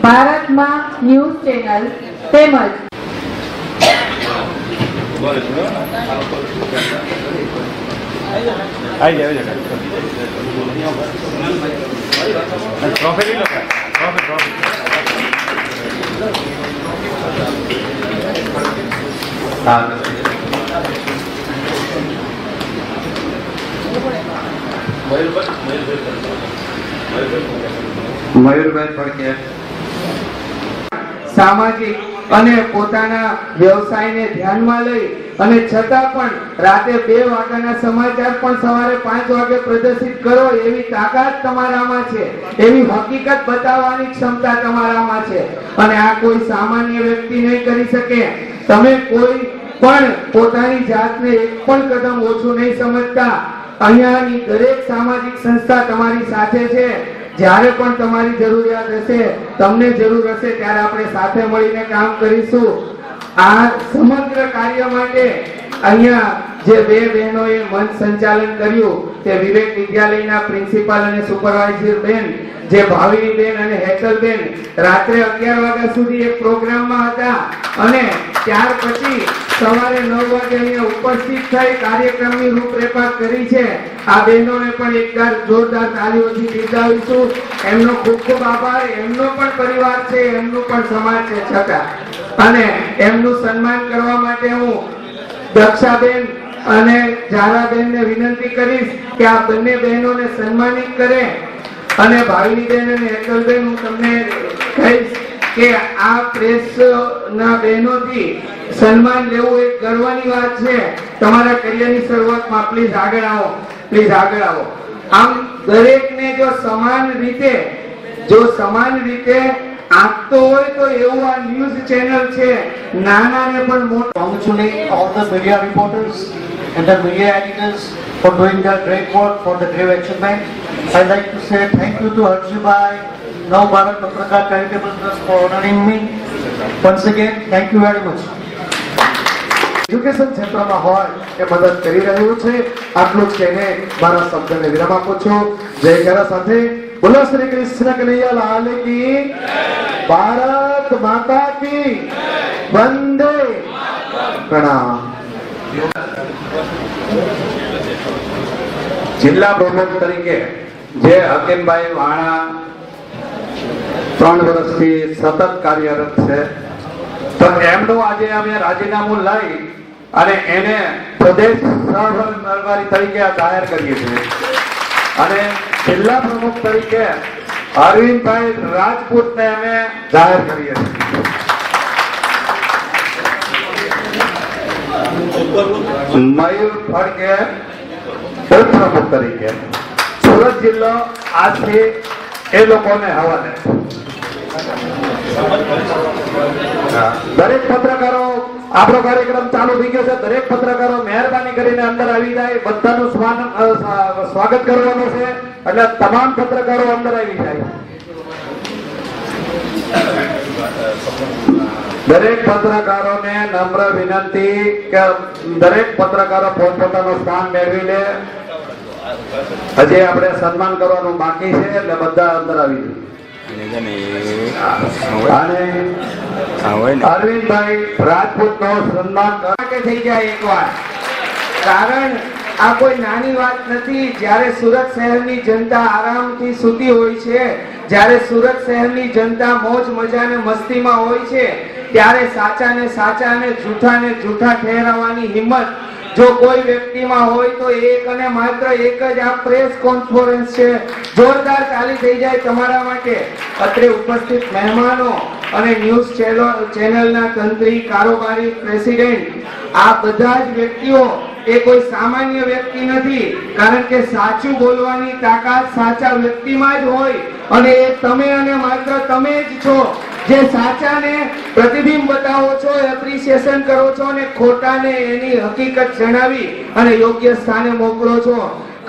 ભારતમાં ન્યૂઝ ચેનલ તેમજ મયુરભાઈ પડકે સામાજિક અને પોતાના વ્યવસાયને ધ્યાનમાં લઈ અને છતાં પણ રાતે 2 વાગ્યાના સમાચાર પણ સવારે 5 વાગે પ્રદર્શિત કરો એવી તાકાત તમારામાં છે, એવી હકીકત બતાવવાની ક્ષમતા તમારામાં છે અને આ કોઈ સામાન્ય વ્યક્તિ નહીં કરી શકે. તમે કોઈ પણ પોતાની જાતને એક પણ કદમ ઓછું નહીં સમજતા. અહીંયાની દરેક સામાજિક સંસ્થા તમારી સાથે છે. જ્યારે પણ તમારી જરૂરિયાત હશે, તમને જરૂર હશે ત્યારે આપણે સાથે મળીને કામ કરીશું. આ સમગ્ર કાર્ય માટે અહીંયા જે 2 બહેનોએ મંચ સંચાલન કર્યું તે વિવેક વિદ્યાલયના પ્રિન્સિપાલ અને સુપરવાઇઝર બેન, જે ભાવિની બેન અને હેતલ બેન રાત્રે 11 વાગ્યા સુધી એક પ્રોગ્રામમાં હતા અને ત્યાર પછી સવારે 9 વાગે અહીંયા ઉપસ્થિત થઈ કાર્યક્રમની રૂપરેખા કરી છે. આ બહેનોને પણ એકવાર જોરદાર તાળીઓથી બિરદાવીશું. એમનો ખૂબ ખૂબ આભાર. એમનો પણ પરિવાર છે, એમનું પણ સમાજ છે, છતાં અને એમનું સન્માન કરવા માટે હું દક્ષાબેન અને ઝારાબેનને વિનંતી કરીશ કે આ બંને બહેનોને સન્માનિત કરે. અને ભાવિની બેન અને હેતલબેન, હું તમને કહીશ કે આ પ્રેસના બહેનોથી સન્માન લેવું એક ગર્વની વાત છે. તમારા કરિયરની શરૂઆતમાં પ્લીઝ આગળ આવો, પ્લીઝ આગળ આવો. આમ દરેકને જો સમાન રીતે આપતો હોય તો એવું આ ન્યૂઝ ચેનલ છે. નાનાને પણ મોટો. Congratulate all the media reporters and the media editors for doing their great work for the Grave Action Bank. I'd like to say thank you to Harshibhai, Now Bharat Patrakar Charitable Trust for honoring me. Once again, thank you very much. Education ક્ષેત્રમાં હોય એ મદદ કરી રહ્યું છે. આટલું જ કહીને મારા શબ્દને વિરામ આપું છું. જયકારા સાથે બોલો શ્રી કૃષ્ણ કનૈયા લાલ કી, ભારત માતા કી, વંદે પ્રણામ. જિલ્લા પ્રમુખ તરીકે જે હકીમભાઈ વાણા 3 વર્ષથી સતત કાર્યરત છે, તો એમનું આજે અમે રાજીનામું લઈ અને એને પ્રદેશ સહકારી તરીકે જાહેર કરીએ છીએ. અને જિલ્લા પ્રમુખ તરીકે અરવિંદભાઈ રાજપૂતને અમે જાહેર કરીએ છીએ. મયુર ફડકે ઉપપ્રમુખ તરીકે. સુરત જિલ્લો આજથી એ લોકોને હવાલે. દરેક પત્રકારો, આપણો કાર્યક્રમ ચાલુ થઈ ગયો છે. દરેક પત્રકારો મહેરબાની કરીને અંદર આવી જાય. બધાનું સ્વાગત કરવાનું છે, એટલે તમામ પત્રકારો અંદર આવી જાય. દરેક પત્રકારોને નમ્ર વિનંતી કે દરેક પત્રકારો પોતપોતાનું સ્થાન મેળવી લે. હજી આપણે સન્માન કરવાનું બાકી છે, એટલે બધા અંદર આવી જાય. અને અરવિંદભાઈ રાજપૂત નો સન્માન થઈ જાય એકવાર. કારણ આ કોઈ નાની વાત નથી. જ્યારે સુરત શહેરની જનતા આરામથી સૂતી હોય છે, જ્યારે સુરત શહેરની જનતા મોજ મજા ને મસ્તીમાં હોય છે, ત્યારે સાચાને સાચા અને જૂઠાને જૂઠા ઠેરવવાની હિંમત જો કોઈ વ્યક્તિમાં હોય તો એક અને માત્ર એક જ આ પ્રેસ કોન્ફરન્સ છે. જોરદાર તાલી થઈ જાય તમારા માટે. અત્રે ઉપસ્થિત મહેમાનો અને ન્યૂઝ ચેનલના તંત્રી, કારોબારી, પ્રેસિડેન્ટ, આ બધા જ વ્યક્તિઓ એ કોઈ સામાન્ય વ્યક્તિ નથી. કારણ કે સાચું બોલવાની તાકાત સાચા વ્યક્તિમાં જ હોય, અને એ તમે અને માત્ર તમે જ છો જે સાચાને પ્રતિબિંબ બતાવો છો, એપ્રિસિએશન કરો છો, અને ખોટાને એની હકીકત જણાવી અને યોગ્ય સ્થાને મોકલો છો.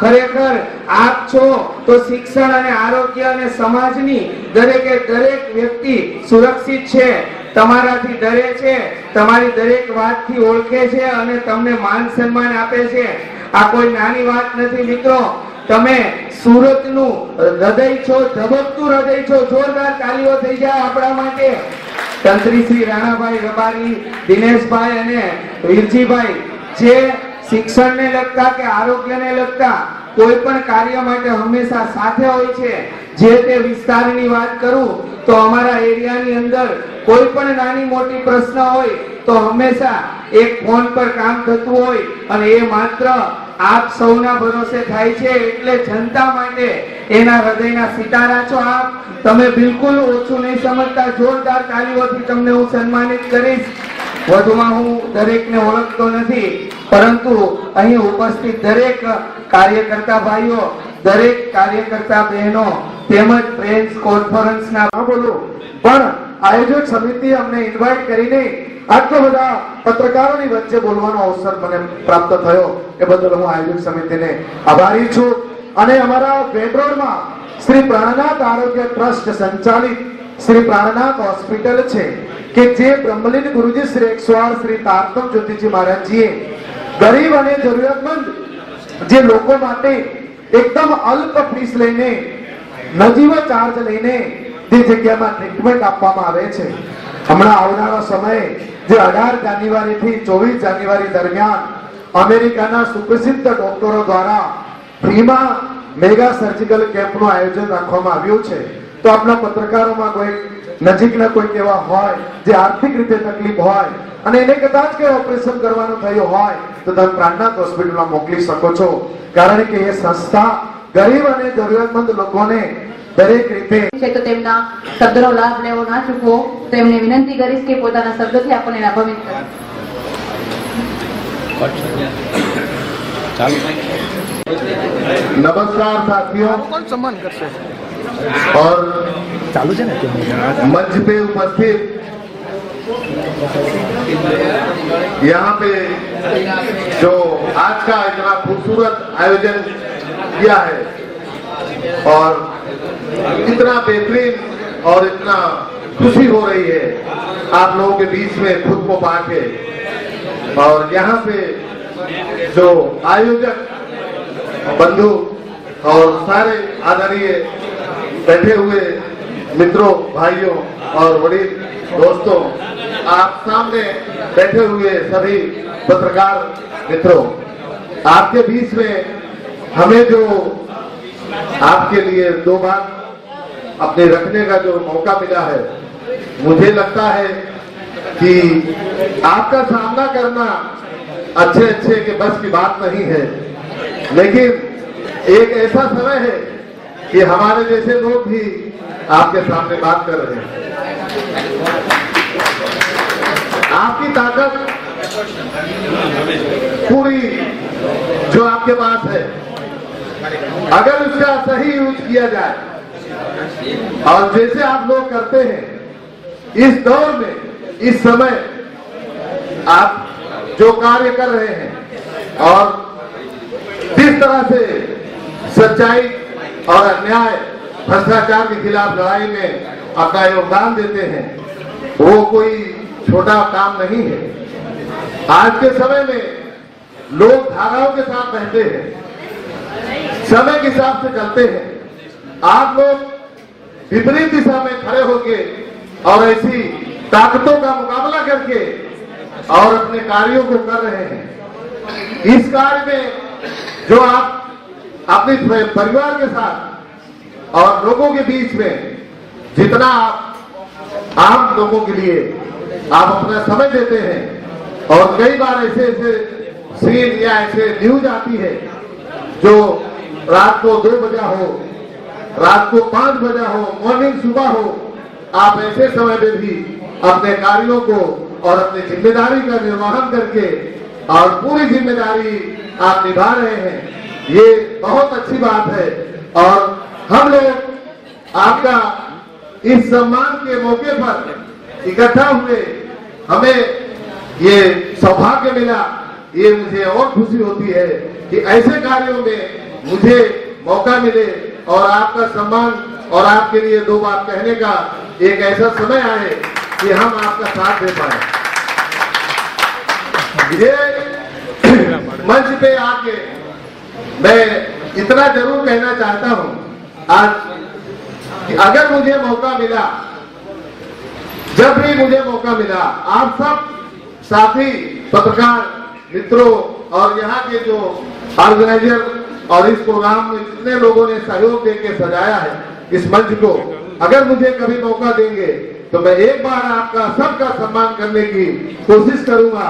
ખરેખર આપ છો તો શિક્ષણ અને આરોગ્ય અને સમાજની દરેકે દરેક વ્યક્તિ સુરક્ષિત છે, તમારાથી ડરે છે, તમારી દરેક વાતથી ઓળખે છે અને તમને માન સન્માન આપે છે. આ કોઈ નાની વાત નથી મિત્રો. તમે સુરતનું હૃદય છો, ધબકતું હૃદય છો. જોરદાર તાલીઓ થઈ જાય આપણા માટે. તંત્રી શ્રી રાણાભાઈ રબારી, દિનેશભાઈ અને વીરજીભાઈ જે શિક્ષણને લગતા કે આરોગ્યને લગતા કોઈ પણ કાર્ય માટે હંમેશા સાથે હોય છે. જે તે વિસ્તારની વાત કરું તો અમારા એરિયાની અંદર કોઈ પણ નાની મોટી પ્રશ્ન હોય તો હંમેશા એક ફોન પર કામ થતું હોય, અને એ માત્ર આપ સૌના ભરોસે થાય છે. એટલે જનતા માટે એના હૃદયના સિતારા છો આપ. તમે બિલકુલ ઓછું નહીં સમજતા. જોરદાર તાલીઓથી તમને હું સન્માનિત કરીશ. વધુમાં હું દરેકને ઓળખતો નથી, પરંતુ અહીં ઉપસ્થિત દરેક કાર્યકર્તા ભાઈઓ, દરેક કાર્યકર્તા બહેનો તેમજ પ્રેસ કોન્ફરન્સના બોલું પણ આયોજક સમિતિ અમને ઇન્વાઇટ કરીને આટલા બધા પત્રકારોની વચ્ચે બોલવાનો અવસર મને પ્રાપ્ત થયો એ બદલ હું આયોજક સમિતિને આભારી છું. અને અમારા વેડરોડમાં શ્રી પ્રાણનાથ આરોગ્ય ટ્રસ્ટ સંચાલિત શ્રી પ્રાણનાથ હોસ્પિટલ છે કે જે બ્રહ્મલીન ગુરુજી શ્રી 108 શ્રી તારતમ જ્યોતિજી મહારાજજીએ ગરીબ અને જરૂરિયાતમંદ જે લોકો માટે એકદમ અલ્પ ફીસ લઈને, નજીવો ચાર્જ લઈને જે જગ્યામાં ટ્રીટમેન્ટ આપવામાં આવે છે. હમણાં આવનારો સમય જે 18 જાન્યુઆરી થી 24 જાન્યુઆરી દરમિયાન અમેરિકાના સુપ્રસિદ્ધ ડોક્ટરો દ્વારા ફ્રીમાં મેગા સર્જિકલ કેમ્પનું આયોજન રાખવામાં આવ્યું છે. તો આપણા પત્રકારોમાં કોઈ નજીકના કોઈ એવા હોય જે આર્થિક રીતે તકલીફ હોય અને એને કદાચ કે ઓપરેશન કરવાનું થયું હોય તો તમે પ્રાણનાથ હોસ્પિટલમાં મોકલી શકો છો. કારણ કે એ સંસ્થા ગરીબ અને જરૂરિયાતમંદ લોકોને દરેક રીતે છે તો તેમના શબ્દનો લાભ લેવો ના ચૂકવો. તો એમને વિનંતી કરીશ કે પોતાના શબ્દથી આપણને લાભાન્વિત કરે. नमस्कार साथियों, कौन सम्मान करते और चालू है ना मंच पे उपस्थित यहाँ पे जो आज का इतना खूबसूरत आयोजन किया है और इतना बेहतरीन और इतना खुशी हो रही है आप लोगों के बीच में खुद को पाके। और यहाँ पे जो आयोजक बंधु और सारे आदरणीय बैठे हुए मित्रों, भाइयों और वडील दोस्तों, आप सामने बैठे हुए सभी पत्रकार मित्रों, आपके बीच में हमें जो आपके लिए दो बात अपने रखने का जो मौका मिला है, मुझे लगता है कि आपका सामना करना अच्छे के बस की बात नहीं है, लेकिन एक ऐसा समय है कि हमारे जैसे लोग भी आपके सामने बात कर रहे हैं। आपकी ताकत पूरी जो आपके पास है, अगर उसका सही यूज किया जाए और जैसे आप लोग करते हैं इस दौर में, इस समय आप जो कार्य कर रहे हैं और जिस तरह से सच्चाई और अन्याय, भ्रष्टाचार के खिलाफ लड़ाई में अपना योगदान देते हैं, वो कोई छोटा काम नहीं है। आज के समय में लोग धाराओं के साथ रहते हैं, समय के हिसाब से चलते हैं। आप लोग विपरीत दिशा में खड़े होके और ऐसी ताकतों का मुकाबला करके और अपने कार्यों को कर रहे हैं। इस कार्य में जो आप अपने परिवार के साथ और लोगों के बीच में जितना आप आम लोगों के लिए आप अपना समय देते हैं, और कई बार ऐसे सीन या ऐसे न्यूज आती है जो रात को 2 बजा हो, रात को 5 बजा हो, मॉर्निंग सुबह हो, आप ऐसे समय में भी अपने कार्यों को और अपनी जिम्मेदारी का निर्वहन करके और पूरी जिम्मेदारी आप निभा रहे हैं, ये बहुत अच्छी बात है। और हम लोग आपका इस सम्मान के मौके पर इकट्ठा हुए, हमें ये सौभाग्य मिला, ये मुझे और खुशी होती है कि ऐसे कार्यों में मुझे मौका मिले और आपका सम्मान और आपके लिए 2 बात कहने का एक ऐसा समय आए कि हम आपका साथ दे पाए। ये मंच पे आके मैं इतना जरूर कहना चाहता हूं आज कि अगर मुझे मौका मिला, जब भी मुझे मौका मिला, आप सब साथी पत्रकार मित्रों और यहाँ के जो ऑर्गेनाइजर और इस प्रोग्राम में जितने लोगों ने सहयोग देके सजाया है इस मंच को, अगर मुझे कभी मौका देंगे तो मैं एक बार आपका सबका सम्मान करने की कोशिश करूंगा।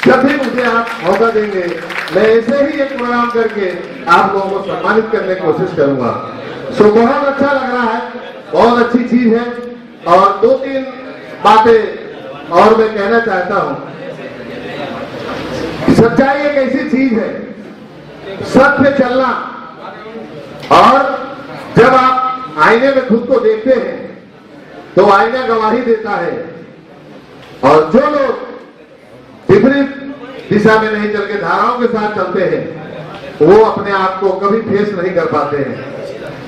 जब भी मुझे आप मौका देंगे, मैं ऐसे ही एक प्रोग्राम करके आप लोगों को सम्मानित करने की कोशिश करूंगा। सो बहुत अच्छा लग रहा है, बहुत अच्छी चीज है। और 2-3 बातें और मैं कहना चाहता हूं। सच्चाई एक ऐसी चीज है, सच पे चलना, और जब आप आईने में खुद को देखते हैं तो आईना गवाही देता है, और जो लोग विपरीत दिशा में नहीं चल के धाराओं के साथ चलते हैं वो अपने आप को कभी फेस नहीं कर पाते हैं।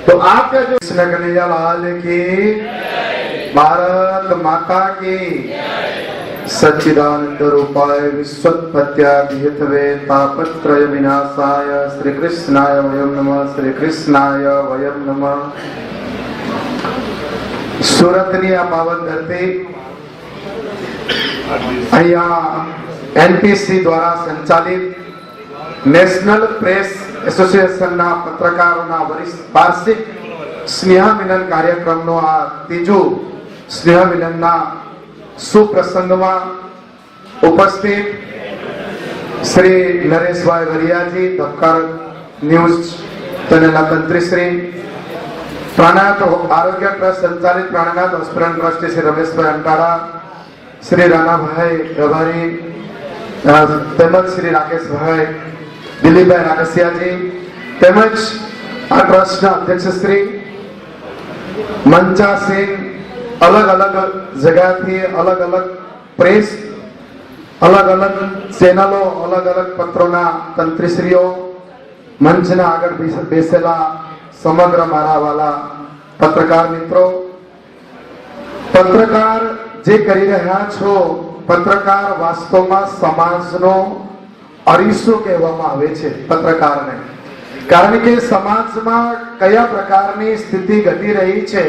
तो आपका जो कृष्ण कन्हैया लाल की, भारत माता की, सच्चिदानंद रूपाय विश्वोत्पत्त्यादि हेतवे तापत्रय विनाशाय श्री कृष्णाय वयं नमः, श्री कृष्णाय वयं नमः। સુરતની આ પાવન ધરતી અહીંયા એનપીસી દ્વારા સંચાલિત નેશનલ પ્રેસ એસોસિએશનના પત્રકારોના વાર્ષિક સ્નેહ મિલન કાર્યક્રમનો આ ત્રીજું સ્નેહ મિલનના સુપ્રસંગમાં ઉપસ્થિત શ્રી નરેશભાઈ વરિયાજી, ધબકાર ન્યૂઝ ચેનલના તંત્રીશ્રી, प्राणानाथ आरोग्य ट्रस्ट संचालित प्राणानाथ हॉस्पिटल ट्रस्टी श्री रमेश भाई अंटारा, श्री राणा भाई प्रभारी, तेमज श्री राकेश भाई, दिलीप भाई राकसिया जी, तेमज आ ट्रस्ट अध्यक्ष श्री मंचा सिंह, अलग अलग जगह थी अलग अलग प्रेस, अलग अलग चैनलों, अलग अलग पत्रों तंत्रीश्रीओ, मंचना आगळ बेसेला समग्र मारा वाला પત્રકાર મિત્રો, પત્રકાર જે કરી રહ્યા છો, પત્રકાર વાસ્તવમાં સમાજનો અરીસો કહેવામાં આવે છે પત્રકારને. કારણ કે સમાજમાં કયા પ્રકારની સ્થિતિ ઘટી રહી છે,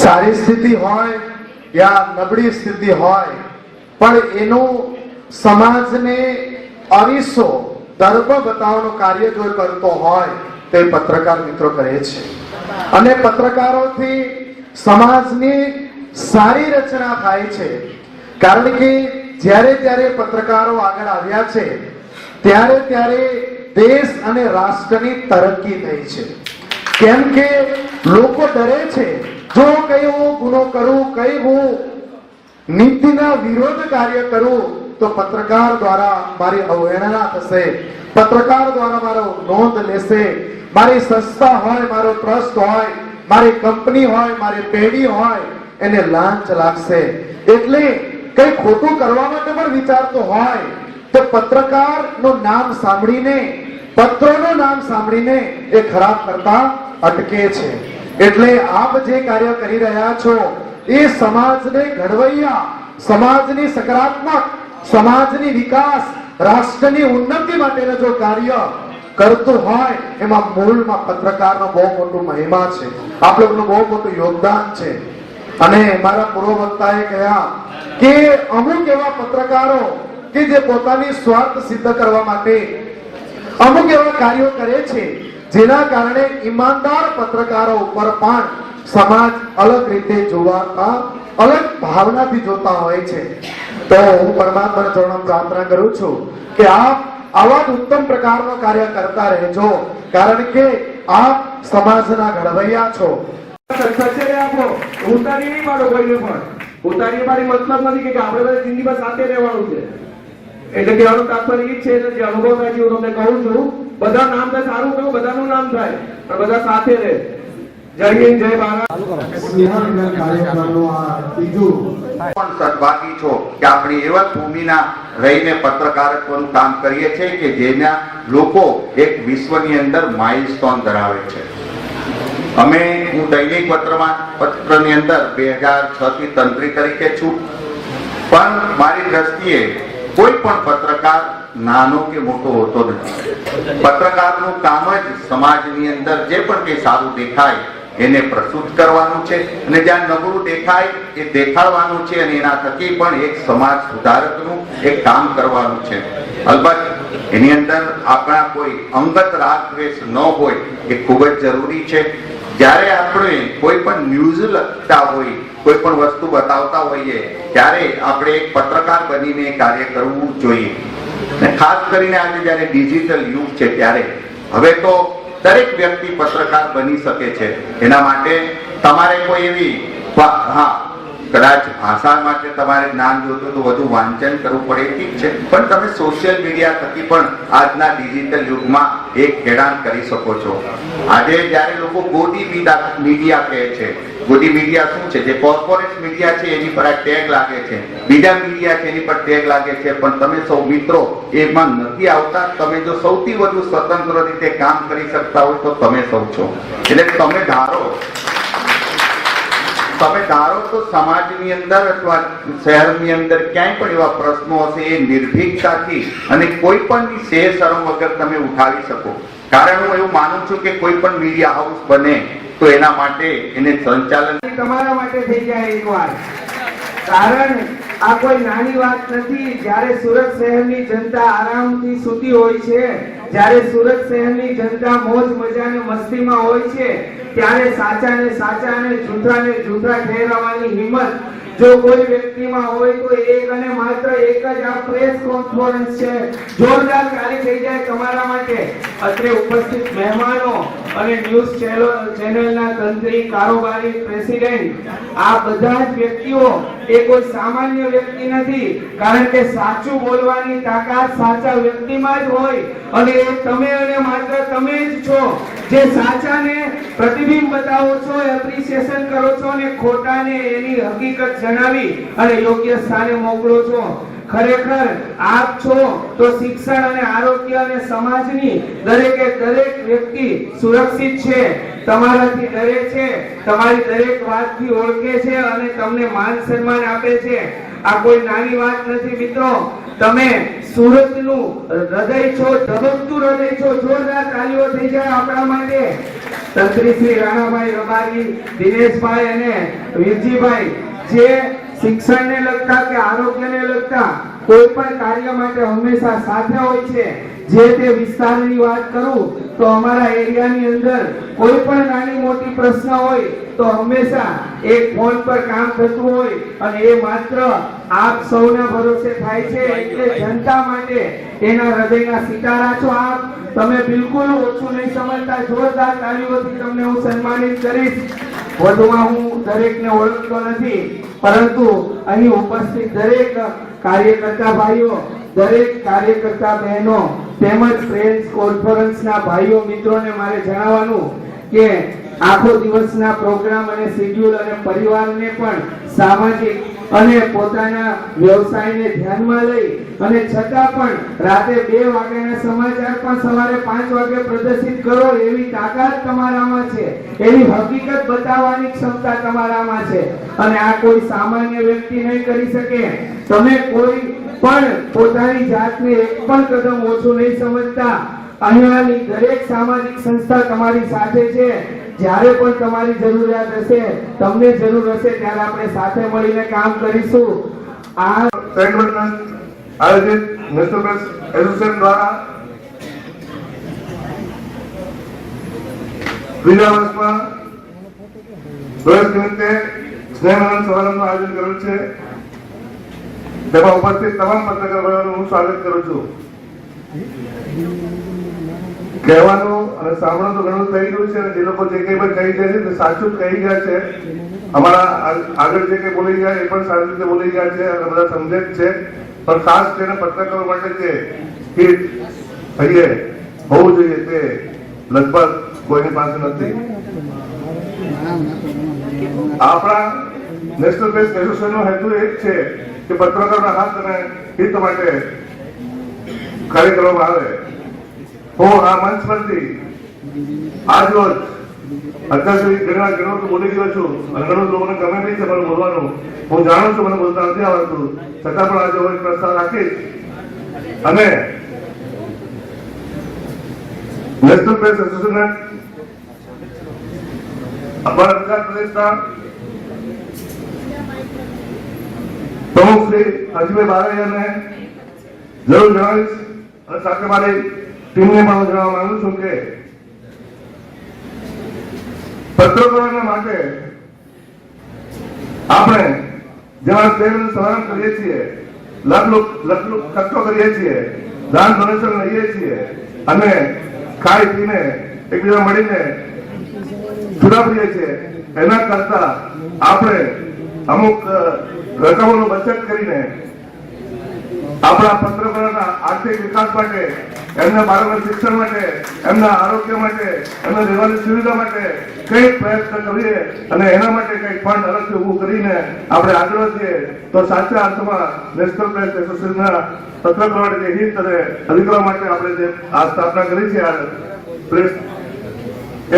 સારી સ્થિતિ હોય યા નબળી સ્થિતિ હોય, પણ એનું સમાજને અરીસો દર્પ બતાવવાનું કાર્ય જો કરતો હોય તે પત્રકાર મિત્રો કરે છે. અને પત્રકારોથી સમાજની સારી રચના થાય છે. કારણ કે જ્યારે ત્યારે પત્રકારો આગળ આવ્યા છે ત્યારે ત્યારે દેશ અને રાષ્ટ્રની તરક્કી થઈ છે. કેમ કે લોકો ડરે છે, જો કઈ હું ગુનો કરું, કઈ હું નીતિના વિરોધ કાર્ય કરું તો પત્રકાર દ્વારા મારી અવહેલના થશે, પત્રકાર દ્વારા મારો નોંધ લેશે, મારી સંસ્થા હોય, મારો ટ્રસ્ટ હોય, મારી કંપની હોય, મારી પેઢી હોય, એને લાંચ લાગશે. એટલે કઈ ખોટું કરવા માટે પણ વિચારતો હોય તો પત્રકારનું નામ સાંભળીને, પત્રોનું નામ સાંભળીને એ ખરાબ કરતા અટકે છે. એટલે આપ જે કાર્ય કરી રહ્યા છો એ સમાજને ઘડવૈયા, સમાજની સકારાત્મક, સમાજની વિકાસ, રાષ્ટ્રની ઉન્નતિ માટેનું જો કાર્ય કરતું હોય એમાં મૂળમાં પત્રકારનો બહુ મોટો મહિમા છે, આપ લોકોનું બહુ મોટું યોગદાન છે. અને મારા પૂર્વ વક્તાએ કહ્યા કે અમુક એવા પત્રકારો કે જે પોતાની સ્વાર્થ સિદ્ધ કરવા માટે અમુક એવા કાર્યો કરે છે જેના કારણે ઈમાનદાર પત્રકારો ઉપર પણ સમાજ અલગ રીતે જોવાતા, અલગ ભાવનાથી જોતા હોય છે. તો હું પરમાત્માના ચરણોમાં પ્રાર્થના કરું છું કે આપ આવા જ ઉત્તમ પ્રકારનો કાર્ય કરતા રહેજો. કારણ કે આપ સમાજના ઘડવૈયા છો. ઉતારી નહીં પાડો કોઈને પણ. ઉતારી પાડી મતલબ નથી કે આપણે બધા જિંદગીમાં સાથે રહેવાનું છે. એટલે કહેવાનું તાત્પર્ય એ છે, જે અનુભવ થાય છે હું તમને કહું છું, બધા નામ થાય, સારું કહું, બધાનું નામ થાય, પણ બધા સાથે રહે. જય હિન્દ, જય ભારત. પણ સદભાગી છો કે આપણે એવા ભૂમિના રહીને પત્રકારત્વનું કામ કરીએ છીએ કે જેના લોકો એક વિશ્વની અંદર માઇલસ્ટોન ધરાવે છે. હું દૈનિક પત્રની અંદર 2006 થી તંત્રી તરીકે છું, પણ મારી દ્રષ્ટિએ કોઈ પણ પત્રકાર નાનો કે મોટો હોતો નથી. પત્રકારનું કામ જ સમાજની અંદર જે પણ કંઈ સારું દેખાય એને પ્રસ્તુત કરવાનું છે, અને જ્યાં નબળું દેખાય એ દેખાડવાનું છે, અને એના થકી પણ એક સમાજ સુધારકનું એક કામ કરવાનું છે. અલબત્ત એની અંદર આપણા કોઈ અંગત રાગ દ્વેષ ન હોય એ ખૂબ જ જરૂરી છે. જ્યારે આપણે કોઈ પણ ન્યૂઝ લખતા હોય, કોઈ પણ વસ્તુ બતાવતા હોઈએ ત્યારે આપણે એક પત્રકાર બનીને કાર્ય કરવું જોઈએ. ખાસ કરીને આજે જ્યારે ડિજિટલ યુગ છે ત્યારે હવે તો દરેક વ્યક્તિ પત્રકાર બની શકે છે. એના માટે તમારે કોઈ એવી કદાચ ભાષા માટે તમારે જ્ઞાન જોતું તો વધુ વાંચન કરવું પડે, ઠીક છે, પણ તમે સોશિયલ મીડિયા થકી પણ આજના ડિજિટલ યુગમાં એક ખેડાણ કરી શકો છો. આજે જ્યારે લોકો ગોદી મીડિયા કહે છે, ગોદી મીડિયા શું છે? જે કોર્પોરેટ મીડિયા છે એની પર આ ટેગ લાગે છે, બીજા મીડિયા છે એની પર ટેગ લાગે છે, પણ તમે સૌ મિત્રો એમાં નથી આવતા. તમે જો સૌથી વધુ સ્વતંત્ર રીતે કામ કરી શકતા હોય તો તમે સૌ છો. એટલે તમે ધારો તો સમાજની અંદર અથવા શહેરની અંદર ક્યાંય પણ એવા પ્રશ્નો હશે એ નિર્ભીકતાથી અને કોઈ પણ શેર શરમ વગર તમે ઉઠાવી શકો. કારણ હું એવું માનું છું કે કોઈ પણ મીડિયા હાઉસ બને તો એના માટે એને સંચાલન તમારા માટે થઈ જાય એકવાર. કારણ આ કોઈ નાની વાત નથી. જ્યારે સુરત શહેરની જનતા આરામથી સૂતી હોય છે, જ્યારે સુરત શહેરની જનતા મોજ મજા અને મસ્તીમાં હોય છે, ત્યારે સાચાને સાચા અને જૂઠાને જૂઠા ઠેરવવાની હિંમત જો કોઈ વ્યક્તિમાં હોય તો એક અને માત્ર એક જ આ પ્રેસ કોન્ફરન્સ છે. જોરદાર કાર્ય થઈ જાય તમારા માટે. અત્રે ઉપસ્થિત મહેમાનો અને ન્યૂઝ ચેનલના તંત્રી, કારોબારી, પ્રેસિડેન્ટ, આ બધા જ વ્યક્તિઓ એ કોઈ સામાન્ય વ્યક્તિ નથી. કારણ કે સાચું બોલવાની તાકાત સાચા વ્યક્તિમાં જ હોય, અને એ તમે અને માત્ર તમે જ છો જે સાચાને પ્રતિબિંબ બતાવો છો, એપ્રિસિએશન કરો છો, અને ખોટાને એની હકીકત જણાવી અને યોગ્ય સ્થાને મોકલો છો. ખરેખર આપ છો તો શિક્ષણ અને આરોગ્ય અને સમાજની દરેકે દરેક વ્યક્તિ સુરક્ષિત છે, તમારાથી ડરે છે, તમારી દરેક વાતથી ઓળખે છે અને તમને માન સન્માન આપે છે. આ કોઈ નાની વાત નથી મિત્રો. તમે સુરતનું હૃદય છો, ધબકતું હૃદય છો. જોરદાર તાળીઓ થઈ જાય આપણા માટે. તંત્રી શ્રી રાણાભાઈ રબારી, દિનેશભાઈ અને વીરજીભાઈ જે શિક્ષણને લગતા કે આરોગ્યને લગતા કોઈ પણ કાર્ય માટે હંમેશા સાથે હોય છે. જે તે વિસ્તારની વાત કરું તો અમારા એરિયાની અંદર કોઈ પણ નાની મોટી પ્રશ્ન હોય તો હંમેશા એક ફોન પર કામ થતું હોય અને એ માત્ર આપ સૌના ભરોસે થાય છે. એટલે જનતા માટે એના હૃદયના સિતારા છો આપ. તમે બિલકુલ ઓછું નહીં સમજતા. જોરદાર તાળીઓથી તમને હું સન્માનિત કરીશ. વધુમાં હું દરેકને ઓળખતો નથી, પરંતુ અહીં ઉપસ્થિત દરેક કાર્યકર્તા ભાઈઓ, દરેક કાર્યકર્તા બહેનો તેમજ પ્રેસ કોન્ફરન્સના ભાઈઓ મિત્રોને મારે જણાવવાનું કે આખો દિવસના પ્રોગ્રામ અને શેડ્યુલ અને પરિવારને પણ સામાજિક અને પોતાના વ્યવસાયને ધ્યાનમાં લઈ અને છતાં પણ રાતે 2 વાગ્યાના સમાચાર પણ સવારે 5 વાગે પ્રદર્શિત કરો એવી તાકાત તમારામાં છે, એવી હકીકત બતાવવાની ક્ષમતા તમારામાં છે. અને આ કોઈ સામાન્ય વ્યક્તિ નહીં કરી શકે. તમે કોઈ પણ પોતાની જાતને એક પણ કદમ ઓછું નહીં સમજતા. અહીંયાની દરેક સામાજિક સંસ્થા તમારી સાથે છે. જ્યારે પણ તમારી જરૂરિયાત હશે, તમને જરૂર હશે ત્યારે આપણે સાથે મળીને કામ કરીશું. આ આયોજિત નેશનલ પ્રેસ એસોસિએશન દ્વારા બીજા વર્ષમાં પ્રવેશ નિમિત્તે સ્નેહમિલન સમારંભનું આયોજન કરેલ છે. તેમાં ઉપસ્થિત તમામ પત્રકાર ભાઈઓનું હું સ્વાગત કરું છું. કહેવાનું અને સાંભળવાનું તો ઘણું થઈ ગયું છે અને જે લોકો જે કંઈ પણ કહી જાય છે તે સાચું જ કહી ગયા છે. અમારા આગળ જે કંઈ બોલી ગયા એ પણ સારી રીતે બોલી ગયા છે અને બધા સમજે જ છે. પણ ખાસ કરીને પત્રકારો માટે જે હિત થઈએ હોવું જોઈએ તે લગભગ કોઈની પાસે નથી. આપણા નેશનલ પ્રેસ એસોસિએશનનો હેતુ એ જ છે કે પત્રકારોના હક અને હિત માટે કાર્ય કરવામાં આવે. હું આ મંચ પરથી આજ રોજ અત્યાર સુધી ઘણો તો બોલી ગયો છું અને ઘણું લોકોને ગમે નહીં છે મારું બોલવાનું. હું જાણું છું મને બોલતા નથી આવડતું, છતાં પણ આજે હું એક પ્રસ્તાવ રાખીશ અને નેશનલ પ્રેસ એસોસિએશન અમારા ગુજરાત પ્રદેશના પ્રમુખ શ્રી અજયભાઈ બારૈયાને જરૂર જણાવીશ અને સાથે મારી ટીમને પણ હું જણાવવા માંગુ છું કે પત્રકારોના માટે આપણે જેવા સેવાનું સમારંભ કરીએ છીએ, લખલું ખર્ચો કરીએ છીએ, દાન ડોનેશન લઈએ છીએ અને ખાઈ પીને એકબીજા મળીને છૂટા પડીએ છીએ, એના કરતા આપણે અમુક રકમોનું બચત કરીને આપણા પત્રકારોના આર્થિક વિકાસ માટે, એમના બાળકોના શિક્ષણ માટે, એમના આરોગ્ય માટે, એમના રહેવાની સુવિધા માટે કંઈક પ્રયત્ન કરીએ અને એના માટે કંઈક ફંડ અલગથી ઉભું કરીને આપણે આગળ વધીએ તો સાચા અર્થમાં નેશનલ પ્રેસ એસોસિએશનના પત્રકારો માટે જે હિત અને અધિકારો માટે આપણે જે આ સ્થાપના કરી છે આ પ્રેસ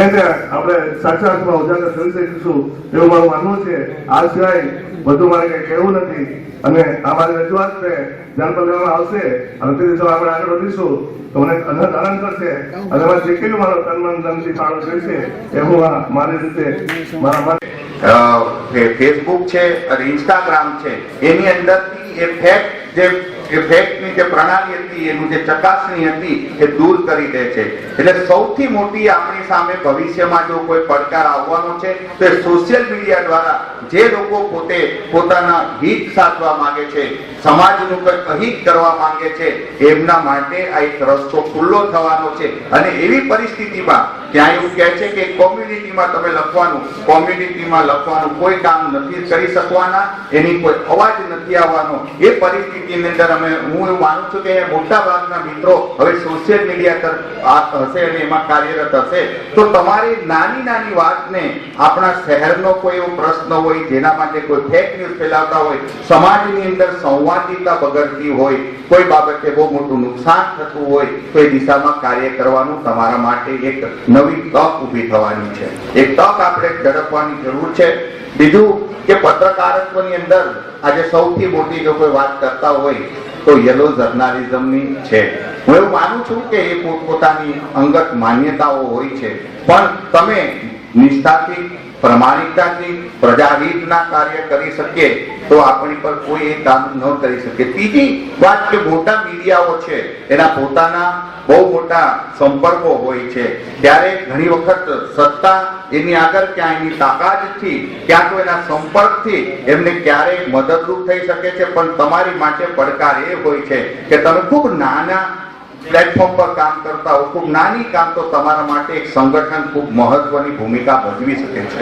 એને આપણે સાચા અર્થમાં ઉજાગર કરી શકીશું એવું મારું માનવું છે. આ સિવાય વધુ મારે કંઈ કહેવું નથી અને આ મારી રજૂઆતને ધ્યાન પર લેવામાં આવશે અને તે દિવસે આપણે આગળ વધીશું તો મને અનંત આનંદ કરશે અને મારે જે કંઈ મારો સન્માન ધનથી ફાળો કરશે એ હું મારી રીતે મારા ફેસબુક છે અને ઇન્સ્ટાગ્રામ છે એની અંદરથી એ ફેક્ટની જે પ્રણાલી હતી એનું જે ચકાસણી હતી એ દૂર કરી દે છે. એટલે સૌથી મોટી આપણી સામે ભવિષ્યમાં જો કોઈ પડકાર આવવાનો છે તો એ સોશિયલ મીડિયા દ્વારા જે લોકો પોતે પોતાના હિત સાધવા માંગે છે, સમાજનું કંઈક હિત કરવા માંગે છે, એમના માટે આ એક રસ્તો ખુલ્લો થવાનો છે. અને એવી પરિસ્થિતિમાં ત્યાં એવું કહે છે કે કોમ્યુનિટીમાં તમે લખવાનું કોઈ કામ નથી કરી શકવાના, એની કોઈ અવાજ નથી આવવાનો. એ પરિસ્થિતિની અંદર તમે હું એવું માનું છું કે મોટા ભાગના મિત્રો હવે સોશિયલ મીડિયા તરફ હશે અને એમાં કાર્યરત હશે, તો તમારી નાની નાની વાતને આપણા શહેરનો કોઈ એવો પ્રશ્ન હોય જેના માટે કોઈ ફેક ન્યૂઝ ફેલાવતા હોય, સમાજની અંદર સંવાદિતા બગડતી હોય, કોઈ બાબતે બહુ મોટું નુકસાન થતું હોય, તો એ દિશામાં કાર્ય કરવાનું તમારા માટે એક નવી તક ઊભી થવાની છે. એક તક આપણે ઝડપવાની જરૂર છે. બીજું કે પત્રકારત્વની અંદર આજે સૌથી મોટી જો કોઈ વાત કરતા હોય તો યલો જર્નાલિઝમની છે. હું એવું માનું છું કે એ પોતપોતાની અંગત માન્યતાઓ હોય છે, પણ તમે નિષ્ઠાથી, પ્રમાણિકતાથી પ્રજાહિતના કાર્ય કરી શકીએ તો આપણી પર કોઈ એ કામ ન કરી શકે. ત્રીજી વાત કે મોટા મીડિયાઓ છે એના પોતાના બહુ મોટા સંપર્કો હોય છે, ત્યારે ઘણી વખત સત્તા એની આગળ ક્યાં એની તાકાતથી, ક્યાં તો એના સંપર્કથી એમને ક્યારેક મદદરૂપ થઈ શકે છે. પણ તમારી માટે પડકાર એ હોય છે કે તમે ખૂબ નાના પ્લેટફોર્મ પર કામ કરતા હો, ખૂબ નાની કામ, તો તમારા માટે એક સંગઠન ખૂબ મહત્વની ભૂમિકા ભજવી શકે છે.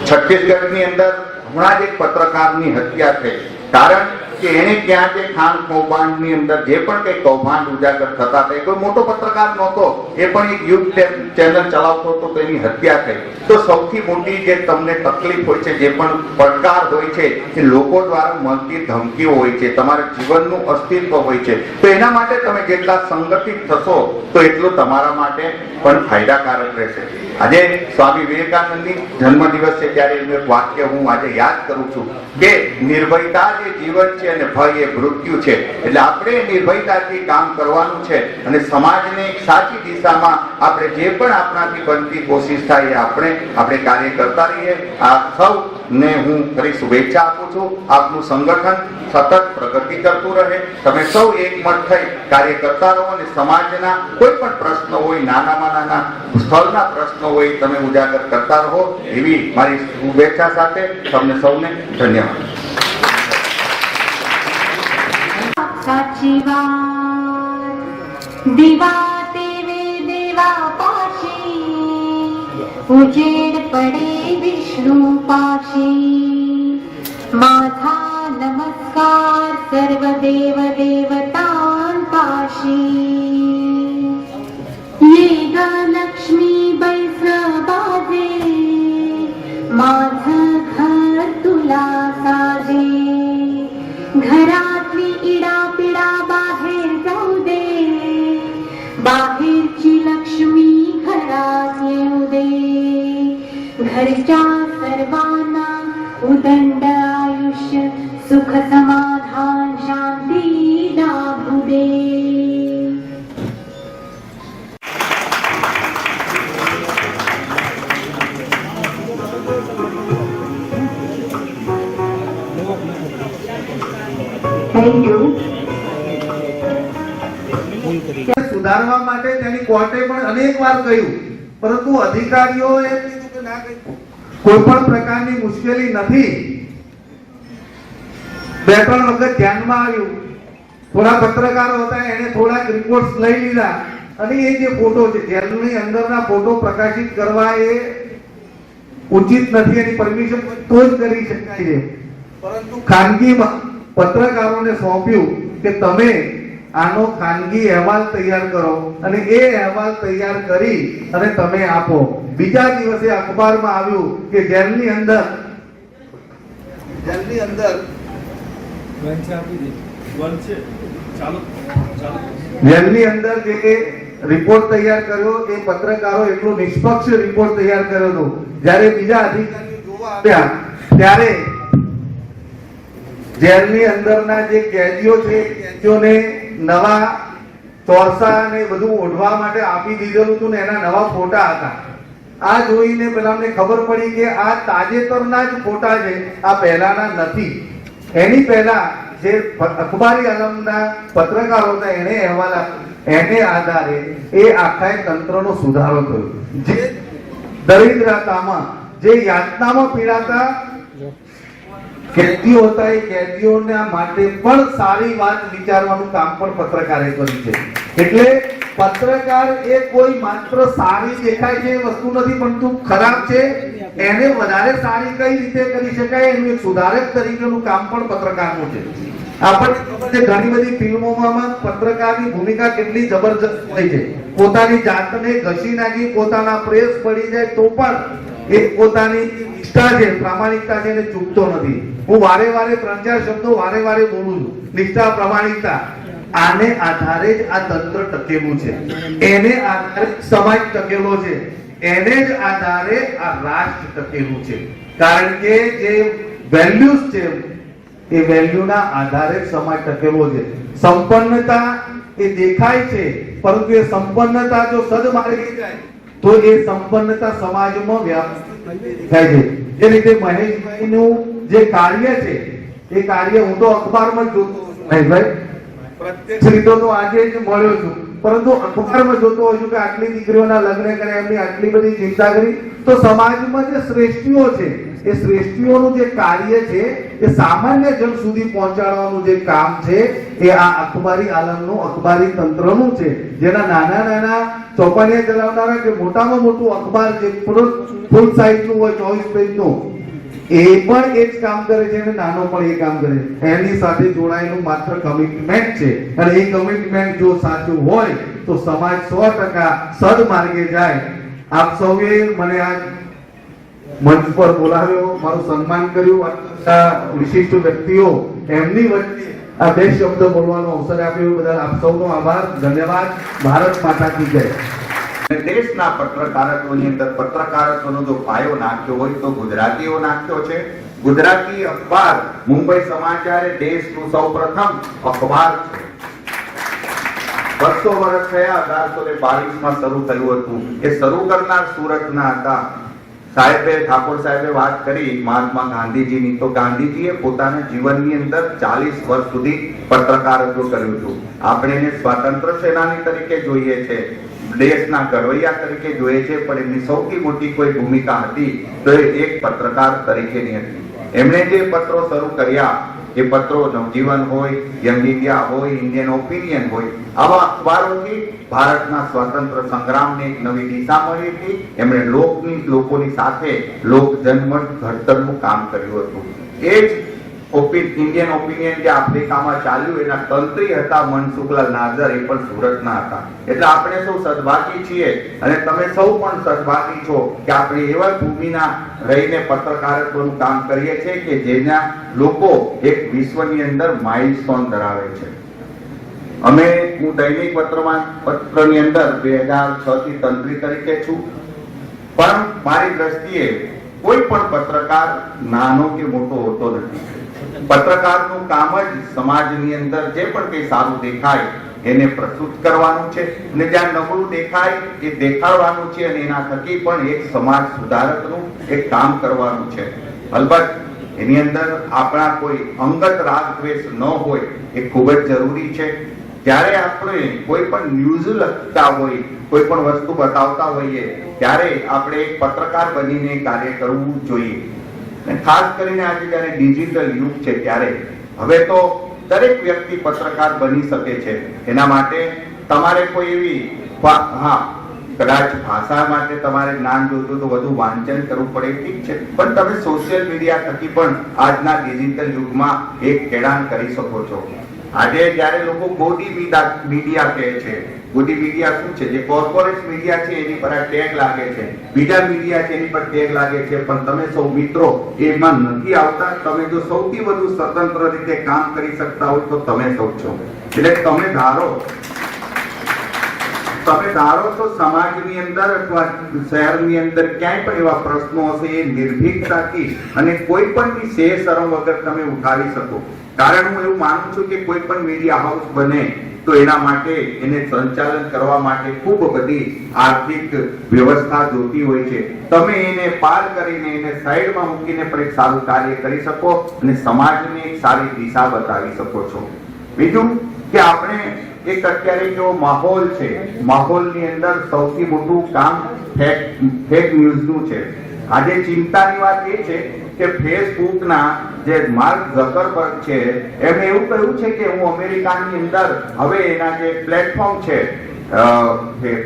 છત્તીસગઢની અંદર હમણાં જ એક પત્રકારની હત્યા થઈ, કારણ કે એને ત્યાં જે ખાન કૌભાંડની અંદર જે પણ કઈ કૌભાંડ ઉજાગર થતા હતા, કોઈ મોટો પત્રકાર નહોતો, એ પણ એક યુટ્યુબ ચેનલ ચલાવતો હતો, તો એની હત્યા થઈ. તો સૌથી મોટી જે તમને તકલીફ હોય છે, જે પણ પડકાર હોય છે, એ લોકો દ્વારા મળતી ધમકીઓ હોય છે, તમારા જીવનનું અસ્તિત્વ હોય છે. તો એના માટે તમે જેટલા સંગઠિત થશો તો એટલું તમારા માટે પણ ફાયદાકારક રહેશે. આજે સ્વામી વિવેકાનંદની જન્મદિવસ છે ત્યારે એનું એક વાક્ય હું આજે યાદ કરું છું કે નિર્ભયતા જે જીવન છે અને ભય એ મૃત્યુ છે. એટલે આપણે નિર્ભયતાથી કામ કરવાનું છે અને સમાજને એક સાચી દિશામાં આપણે જે પણ આપણાથી બનતી કોશિશ થાય એ આપણે કાર્ય કરતા રહીએ. આ સૌને હું ફરી શુભેચ્છા આપું છું. આપનું સંગઠન સતત પ્રગતિ કરતું રહે, તમે સૌ એકમત થઈ કાર્ય કરતા રહો અને સમાજના કોઈ પણ પ્રશ્ન હોય, નાનામાં નાના સ્થળના પ્રશ્નો હોય, તમે ઉજાગર કરતા રહો, એવી મારી શુભેચ્છા સાથે તમને સૌને ધન્યવાદ. સાચી વાત દીવા તેવે દેવા પાશી, ઉજેડ પડે વિષ્ણુ પાશી. માથા નમસ્કાર સર્વ દેવ દેવતાન પાશી. ये लक्ष्मी बैसबाजे माझ घर तुला साजे. घरातली इडा पिडा बाहेर जाऊ दे, बाहेरची लक्ष्मी घरात येऊ दे. घरच्या सर्वांना उदंड आयुष्य सुख समाधान शांती लाभू दे. સુધારવા માટે તેની કોર્ટે પણ અનેક વાર કહ્યું, પરંતુ અધિકારીઓએ કીધું કે ના, કોઈ પણ પ્રકારની મુશ્કેલી નથી. 2-3 વખત ધ્યાનમાં આવ્યું, થોડા પત્રકારો હતા એને થોડાક રિપોર્ટ્સ લઈ લીધા અને એ જે ફોટો છે જેલની અંદરના ફોટો પ્રકાશિત કરવા એ ઉચિત નથી, એની પરમિશન તો જ કરી શકાય છે. પરંતુ ખાનગીમાં પત્રકારોને સોંપ્યું કે તમે આનો ખાનગી અહેવાલ તૈયાર કરો અને એ અહેવાલ તૈયાર કરી અને તમે આપો. બીજા દિવસે અખબારમાં આવ્યું કે જેલની અંદર જે રિપોર્ટ તૈયાર કર્યો એ પત્રકારો એટલો નિષ્પક્ષ રિપોર્ટ તૈયાર કર્યો હતો. જ્યારે બીજા અધિકારીઓ જોવા આવ્યા ત્યારે જેલની અંદરના જે કેદીઓ છે, કેદીઓને નવા ચોરસા ને બધું ઓઢવા માટે આપી દીધેલું હતું ને એના નવા ફોટા હતા. આ જોઈને પેલાને ખબર પડી કે આ તાજેતરના જ ફોટા છે, આ પહેલાના નથી. એની પહેલા જે અખબારી આલમના પત્રકારો હતા એને અહેવાલ એને આધારે એ આખા તંત્રનો સુધારો થયો. જે દરિદ્રતામાં, જે યાતનામાં પીડાતા કેદીઓ હતા એ કેદીઓના માટે પણ સારી વાત વિચારવાનું કામ પણ પત્રકારે કર્યું છે. એટલે પત્રકાર એ કોઈ માત્ર સારી દેખાય છે એ વસ્તુ નથી, પરંતુ ખરાબ છે એને વધારે સારી કઈ રીતે કરી શકાય એનું એક સુધારક તરીકેનું કામ પણ પત્રકારનું છે. આપણને ખબર છે ઘણી બધી ફિલ્મોમાં પત્રકારની ભૂમિકા કેટલી જબરજસ્ત હોય છે. પોતાની જાતને ઘસી નાખી, પોતાના પ્રેસ પડી જાય તો પણ એ પોતાની નિષ્ઠા છે, પ્રામાણિકતા છે એને ચૂકતો નથી. હું વારે વારે 3-4 શબ્દો વારે વારે બોલું છું. નિષ્ઠા, પ્રામાણિકતા, આને આધારે જ આ તંત્ર ટકેલું છે, એને આધારે સમાજ ટકેલો છે, એને જ આધારે આ રાષ્ટ્ર ટકેલું છે. કારણ કે જે વેલ્યુઝ છે એ વેલ્યુના આધારે સમાજ ટકેલો છે. સંપન્નતા એ દેખાય છે, પરંતુ એ સંપન્નતા જો સદમાર્ગે જાય તો એ સંપન્નતા સમાજમાં વ્યાપક થાય છે. એ રીતે મહેશભાઈનું જે કાર્ય છે એ કાર્ય હું તો અખબારમાં જ જોતો હોઉં છું. મહેશભાઈ પ્રત્યક્ષ રીતે તો આજે જ મળ્યો છું, પરંતુ અખબારમાં જોતો હોઉં છું કે આટલી દીકરીઓના લગ્ન કર્યા, એમની આટલી બધી ચિંતા કરી. તો સમાજમાં જે શ્રેષ્ઠીઓ છે એ શ્રેષ્ઠીઓનું જે કાર્ય છે એ સામાન્ય જન સુધી પહોંચાડવાનું જે કામ છે એ આ અખબારી આલમનું, અખબારી તંત્રનું છે. જેના નાના નાના ચોપાનિયા ચલાવનારા કે મોટામાં મોટું અખબાર જે ફૂલ સાઇઝનું હોય 24 પેજનું, એ પણ એ જ કામ કરે છે અને નાનો પણ એ કામ કરે છે. એની સાથે જોડાયેલું માત્ર કમિટમેન્ટ છે, અને એ કમિટમેન્ટ જો સાચું હોય તો સમાજ 100% સદમાર્ગે જાય. આપ સૌએ મને આ મંચ પર બોલાવ્યો, મારું સન્માન કર્યું, આ વિશિષ્ટ વ્યક્તિઓ એમની વચ્ચે આ 2 શબ્દ બોલવાનો અવસર આપ્યો બદલ આપ સૌનો આભાર, ધન્યવાદ. ભારત માતા કી જય. દેશના પત્રકારત્વની અંદર પત્રકારત્વનો જો પાયો નાખ્યો હોય તો ગુજરાતીઓ નાખ્યો છે. ગુજરાતી અખબાર મુંબઈ સમાચાર એ દેશનું સૌપ્રથમ અખબાર છે. 200 વર્ષ થયા, 1822માં શરૂ થયું હતું. એ શરૂ કરનાર સુરતના હતા સાહેબે, ઠાકોર સાહેબે વાત કરી મહાત્મા ગાંધીજીની. તો ગાંધીજીએ પોતાના જીવનની અંદર 40 વર્ષ સુધી પત્રકારત્વ કર્યું હતું. આપણે એને સ્વાતંત્ર્ય સેનાની તરીકે જોઈએ છે, દેશના ઘડવૈયા તરીકે જોઈએ છે, પણ એમની સૌથી મોટી કોઈ ભૂમિકા હતી તો એ એક પત્રકાર તરીકેની હતી. એમણે જે પત્રો શરૂ કર્યા એ પત્રો નવજીવન હોય, યંગ ઇન્ડિયા હોય, ઇન્ડિયન ઓપિનિયન હોય, આવા અખબારોથી ભારતના સ્વાતંત્ર્ય સંગ્રામને એક નવી દિશા મળી હતી. એમણે લોકોની સાથે લોક જનમત ઘડતરનું કામ કર્યું હતું. એ જ ઇન્ડિયન ઓપિનિયન જે આફ્રિકામાં ચાલ્યું એના તંત્રી હતા મનસુખલાલ નાઝર, એ પણ સુરતના હતા. એટલે આપણે સૌ સદભાગી છીએ અને તમે સૌ પણ સદભાગી છો કે આપણે એવા ભૂમિના રહીને પત્રકારત્વનું કામ કરીએ છીએ કે જેના લોકો એક વિશ્વની અંદર માઇલસ્ટોન ધરાવે છે. હું દૈનિક પત્રની અંદર 2006 થી તંત્રી તરીકે છું, પણ મારી દ્રષ્ટિએ કોઈ પણ પત્રકાર નાનો કે મોટો હોતો નથી. પત્રકારનું કામ જ સમાજની અંદર જે પણ કંઈ સારું દેખાય એને પ્રસ્તુત કરવાનું છે, અને જ્યાં નબળું દેખાય એ દેખાડવાનું છે, અને એના થકી પણ એક સમાજ સુધારકનું એક કામ કરવાનું છે. અલબત્ત એની અંદર આપણા કોઈ અંગત રાગ દ્વેષ ન હોય એ ખૂબ જ જરૂરી છે. જ્યારે આપણે કોઈ પણ ન્યૂઝ લખતા હોય, કોઈ પણ વસ્તુ બતાવતા હોઈએ, ત્યારે આપણે એક પત્રકાર બનીને કાર્ય કરવું જોઈએ. ખાસ કરીને આજે જ્યારે ડિજિટલ યુગ છે ત્યારે હવે તો દરેક વ્યક્તિ પત્રકાર બની શકે છે. એના માટે તમારે કોઈ એવી કદાચ ભાષા માટે તમારે જ્ઞાન જોતું તો વધુ વાંચન કરવું પડે, ઠીક છે, પણ તમે સોશિયલ મીડિયા થકી પણ આજના ડિજિટલ યુગમાં એક ખેડાણ કરી શકો છો. આજે જ્યારે લોકો ગોડી મીડિયા કહે છે, ગોડી મીડિયા શું છે? જે કોર્પોરેટ મીડિયા છે એની પર આ ટેગ લાગે છે, બીજા મીડિયા છે એની પર ટેગ લાગે છે, પણ તમે સૌ મિત્રો એમાં નથી આવતા. તમે જો સૌથી વધુ સ્વતંત્ર રીતે કામ કરી શકતા હોય તો તમે સૌ છો. એટલે તમે ધારો તો સમાજની અંદર અથવા શહેરની અંદર ક્યાંય પણ એવા પ્રશ્નો હશે એ નિર્ભીકતાથી અને કોઈ પણ શેર શરમ વગર તમે ઉઠાવી શકો. કારણ હું એવું માનું છું કે કોઈ પણ મીડિયા હાઉસ બને તો એના માટે એને સંચાલન કરવા માટે ખૂબ બધી આર્થિક વ્યવસ્થા જોતી હોય છે. તમે એને પાર કરીને એને સાઈડમાં મૂકીને પણ એક સારું કાર્ય કરી શકો અને સમાજને એક સારી દિશા બતાવી શકો છો. બીજું કે આપણે એક અત્યારે જો માહોલ છે, માહોલની અંદર સૌથી મોટું કામ ફેક ન્યૂઝનું છે. આજે ચિંતાની વાત એ છે કે ફેસબુકના જે માર્ક ઝકરબર્ગ છે એમણે એવું કહ્યું છે કે હું અમેરિકાની અંદર હવે એના જે પ્લેટફોર્મ છે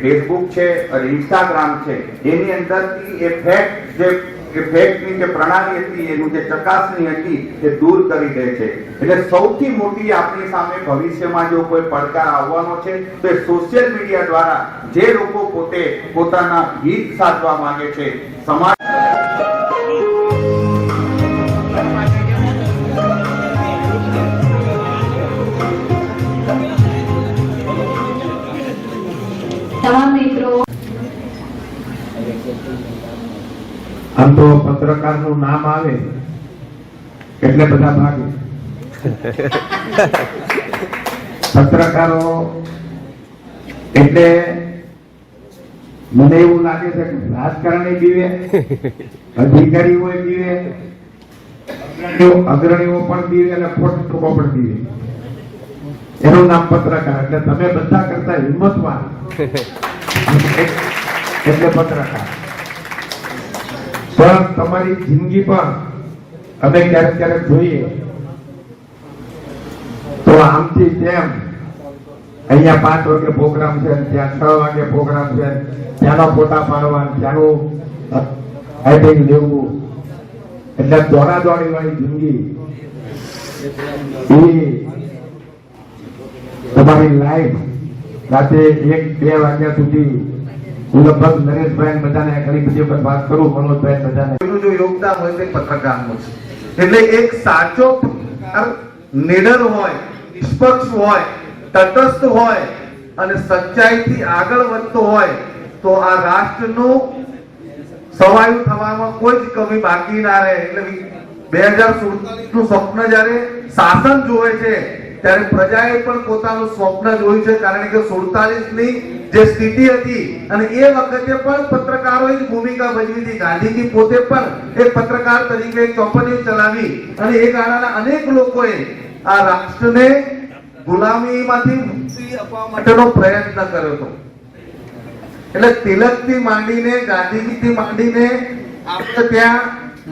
ફેસબુક છે અને ઇન્સ્ટાગ્રામ છે એની અંદરથી એ ફેક જે કે ફેક્ટની જે પ્રણાલી હતી એનું જે ચકાસણી હતી એ દૂર કરી દે છે. એટલે સૌથી મોટી આપણી સામે ભવિષ્યમાં જો કોઈ પડકાર આવવાનો છે તો એ સોશિયલ મીડિયા દ્વારા જે લોકો પોતે પોતાના હિત સાધવા માંગે છે, સમાજ તમામ મિત્રો આમ તો પત્રકારનું નામ આવે એટલે બધા ભાગે. પત્રકારો એટલે મને એવું લાગે છે કે રાજકારણી બીવે, અધિકારીઓ બીવે, અગ્રણીઓ પણ બીવે અને ખોટો પણ બીવે. એનું નામ પત્રકાર. એટલે તમે બધા કરતા હિંમતવાન એટલે પત્રકાર. પણ તમારી જિંદગી પણ અમે ક્યારેક ક્યારેક જોઈએ તો આમથી તેમ અહીંયા 5 વાગે પ્રોગ્રામ છે, ત્યાં 6 વાગે પ્રોગ્રામ છે, ત્યાંનો ફોટા પાડવા, ત્યાંનું હાઇટિંગ લેવું, એટલે દોડાદોડી વાળી જિંદગી એ તમારી લાઈફ રાતે 1-2 વાગ્યા સુધી હું લગભગ નરેશભાઈ બધાને ઘણી બધી વખત વાત કરું, મનોજભાઈ બધાને એનું જો યોગદાન હોય તે પત્રકારનું છે. એટલે એક સાચો પત્રકાર નિડર હોય, નિષ્પક્ષ હોય, તટસ્થ હોય અને સચ્ચાઈથી આગળ વધતો હોય તો આ રાષ્ટ્રનું સવાયું થવામાં કોઈ જ કમી બાકી ના રહે. એટલે 2047 નું સ્વપ્ન જ્યારે શાસન જોવે છે ત્યારે પ્રજાએ પણ પોતાનું સ્વપ્ન જોયું છે. કારણ કે 47 ની જે સ્થિતિ હતી અને એ વખતે પણ પત્રકારોએ જ ભૂમિકા ભજવી હતી. ગાંધીજી પોતે પણ એક પત્રકાર તરીકે ચોપડીઓ ચલાવી અને એ ગાળાના અનેક લોકોએ આ રાષ્ટ્રને ગુલામીમાંથી મુક્તિ અપાવવા માટેનો પ્રયત્ન કર્યો હતો. એટલે તિલકથી માંડીને, ગાંધીજીથી માંડીને, આપણે ત્યાં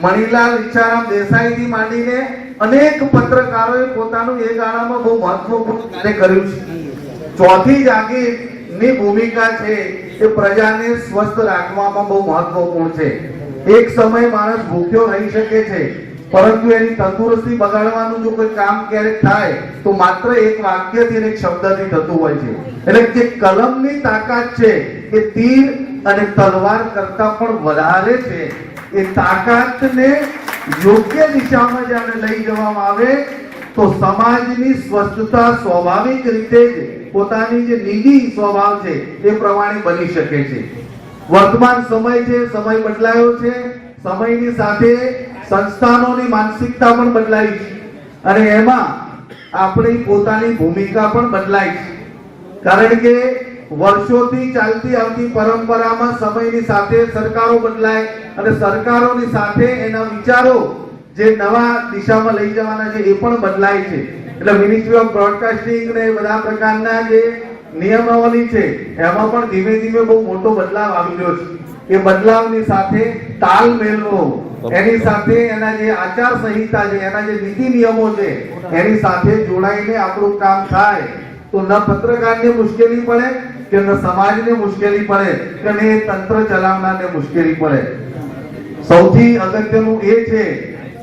મણિલાલ ઈચ્છારામ દેસાઈથી માંડીને અનેક પત્રકારોએ પોતાનું એ ગાળામાં બહુ મહત્વપૂર્ણ કાર્ય કર્યું છે. ચોથી જાગીરની ભૂમિકા છે એ પ્રજાને સ્વસ્થ રાખવામાં બહુ મહત્વપૂર્ણ છે. એક સમય માણસ ભૂખ્યો રહી શકે છે, પરંતુ એની તંદુરસ્તી બગાડવાનું જો કોઈ કામ ક્યારેક થાય તો માત્ર એક વાક્યથી અને એક શબ્દથી થતું હોય છે. એટલે જે કલમની તાકાત છે એ તીર અને તલવાર કરતા પણ વધારે છે. એ તાકાતને યોગ્ય દિશામાં જ્યારે લઈ જવામાં આવે તો સમાજની સ્વસ્થતા સ્વાભાવિક રીતે જ પોતાની જે નિજી સ્વભાવ છે એ પ્રમાણે બની શકે છે. વર્તમાન સમય છે, સમય બદલાયો છે, સમયની સાથે સંસ્થાનોની માનસિકતા પણ બદલાઈ છે અને એમાં આપણી પોતાની ભૂમિકા પણ બદલાઈ છે. કારણ કે વર્ષોથી ચાલતી આવતી પરંપરામાં સમયની સાથે સરકારો બદલાય અને સરકારોની સાથે એના વિચારો જે નવા દિશામાં લઈ જવાના છે એ પણ બદલાય છે. એટલે મિનિસ્ટ્રી ઓફ બ્રોડકાસ્ટિંગ ને બધા પ્રકારના જે નિયમાવલી છે એમાં પણ ધીમે ધીમે બહુ મોટો બદલાવ આવી રહ્યો છે. એ બદલાવની સાથે તાલ મેળવો, એની સાથે એના જે આચાર સંહિતા છે, એના જે નીતિ નિયમો છે એની સાથે જોડાઈને આપણું કામ થાય તો ન પત્રકારને મુશ્કેલી પડે કે ન સમાજને મુશ્કેલી પડે કે ન તંત્ર ચલાવનારને મુશ્કેલી પડે. સૌથી અગત્યનું એ છે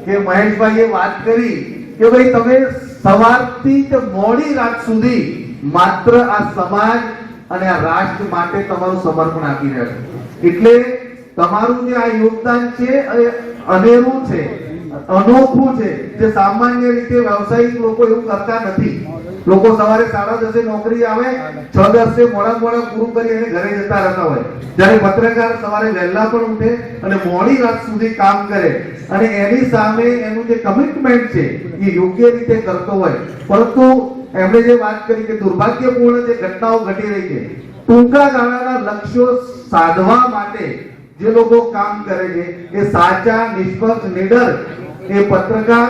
કે મહેશભાઈએ વાત કરી કે ભાઈ તમે સવારથી મોડી રાત સુધી માત્ર આ સમાજ અને આ રાષ્ટ્ર માટે તમારું સમર્પણ આપી રહ્યા છો. એટલે તમારું જે આ યોગદાન છે એ અનેરું છે, અનોખું છે, જે સામાન્ય રીતે વ્યવસાયિક લોકો એવું કરતા નથી. લોકો સવારે 10:30 નોકરી આવે, 6-10 મોડા પૂરું કરી અને ઘરે જતા રહેતા હોય, જ્યારે પત્રકાર સવારે વહેલા પણ ઉઠે અને મોડી રાત સુધી કામ કરે અને એની સામે એનું જે કમિટમેન્ટ છે એ યોગ્ય રીતે કરતો હોય. પરંતુ એમણે જે વાત કરી કે દુર્ભાગ્યપૂર્ણ જે ઘટનાઓ ઘટી રહી છે, ટૂંકા ગાળાના લક્ષ્યો સાધવા માટે જે લોકો કામ કરે છે એ સાચા, નિષ્પક્ષ, નિડર એ પત્રકાર,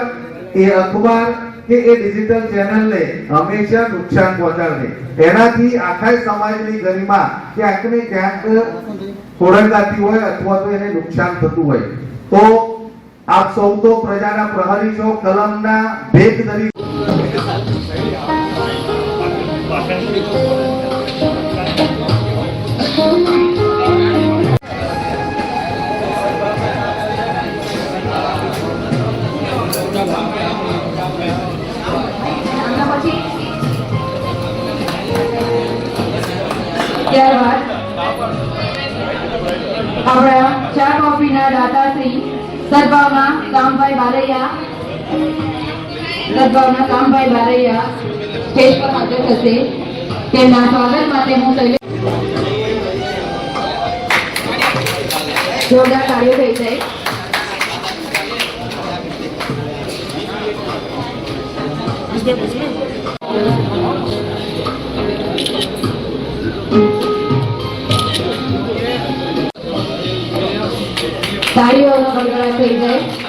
એ અખબાર કે એ ડિજિટલ ચેનલને હંમેશા નુકસાન પહોંચાડે. એનાથી આખા સમાજની ગરિમા ક્યાંક ને ક્યાંક ખોરંગાતી હોય અથવા તો એને નુકસાન થતું હોય. તો આપ સૌ તો પ્રજાના પ્રહરી છો, કલમના ભેદ ધરી આપણા ચા કોફીના દાતાશ્રી સદભાવના કામભાઈ બારૈયા સ્ટેજ પર હાજર થશે. તેમના સ્વાગત માટે હું જોરદાર તાળીઓ થઈ જાય. તાળીઓનો ગડગડાટ થઈ જાય.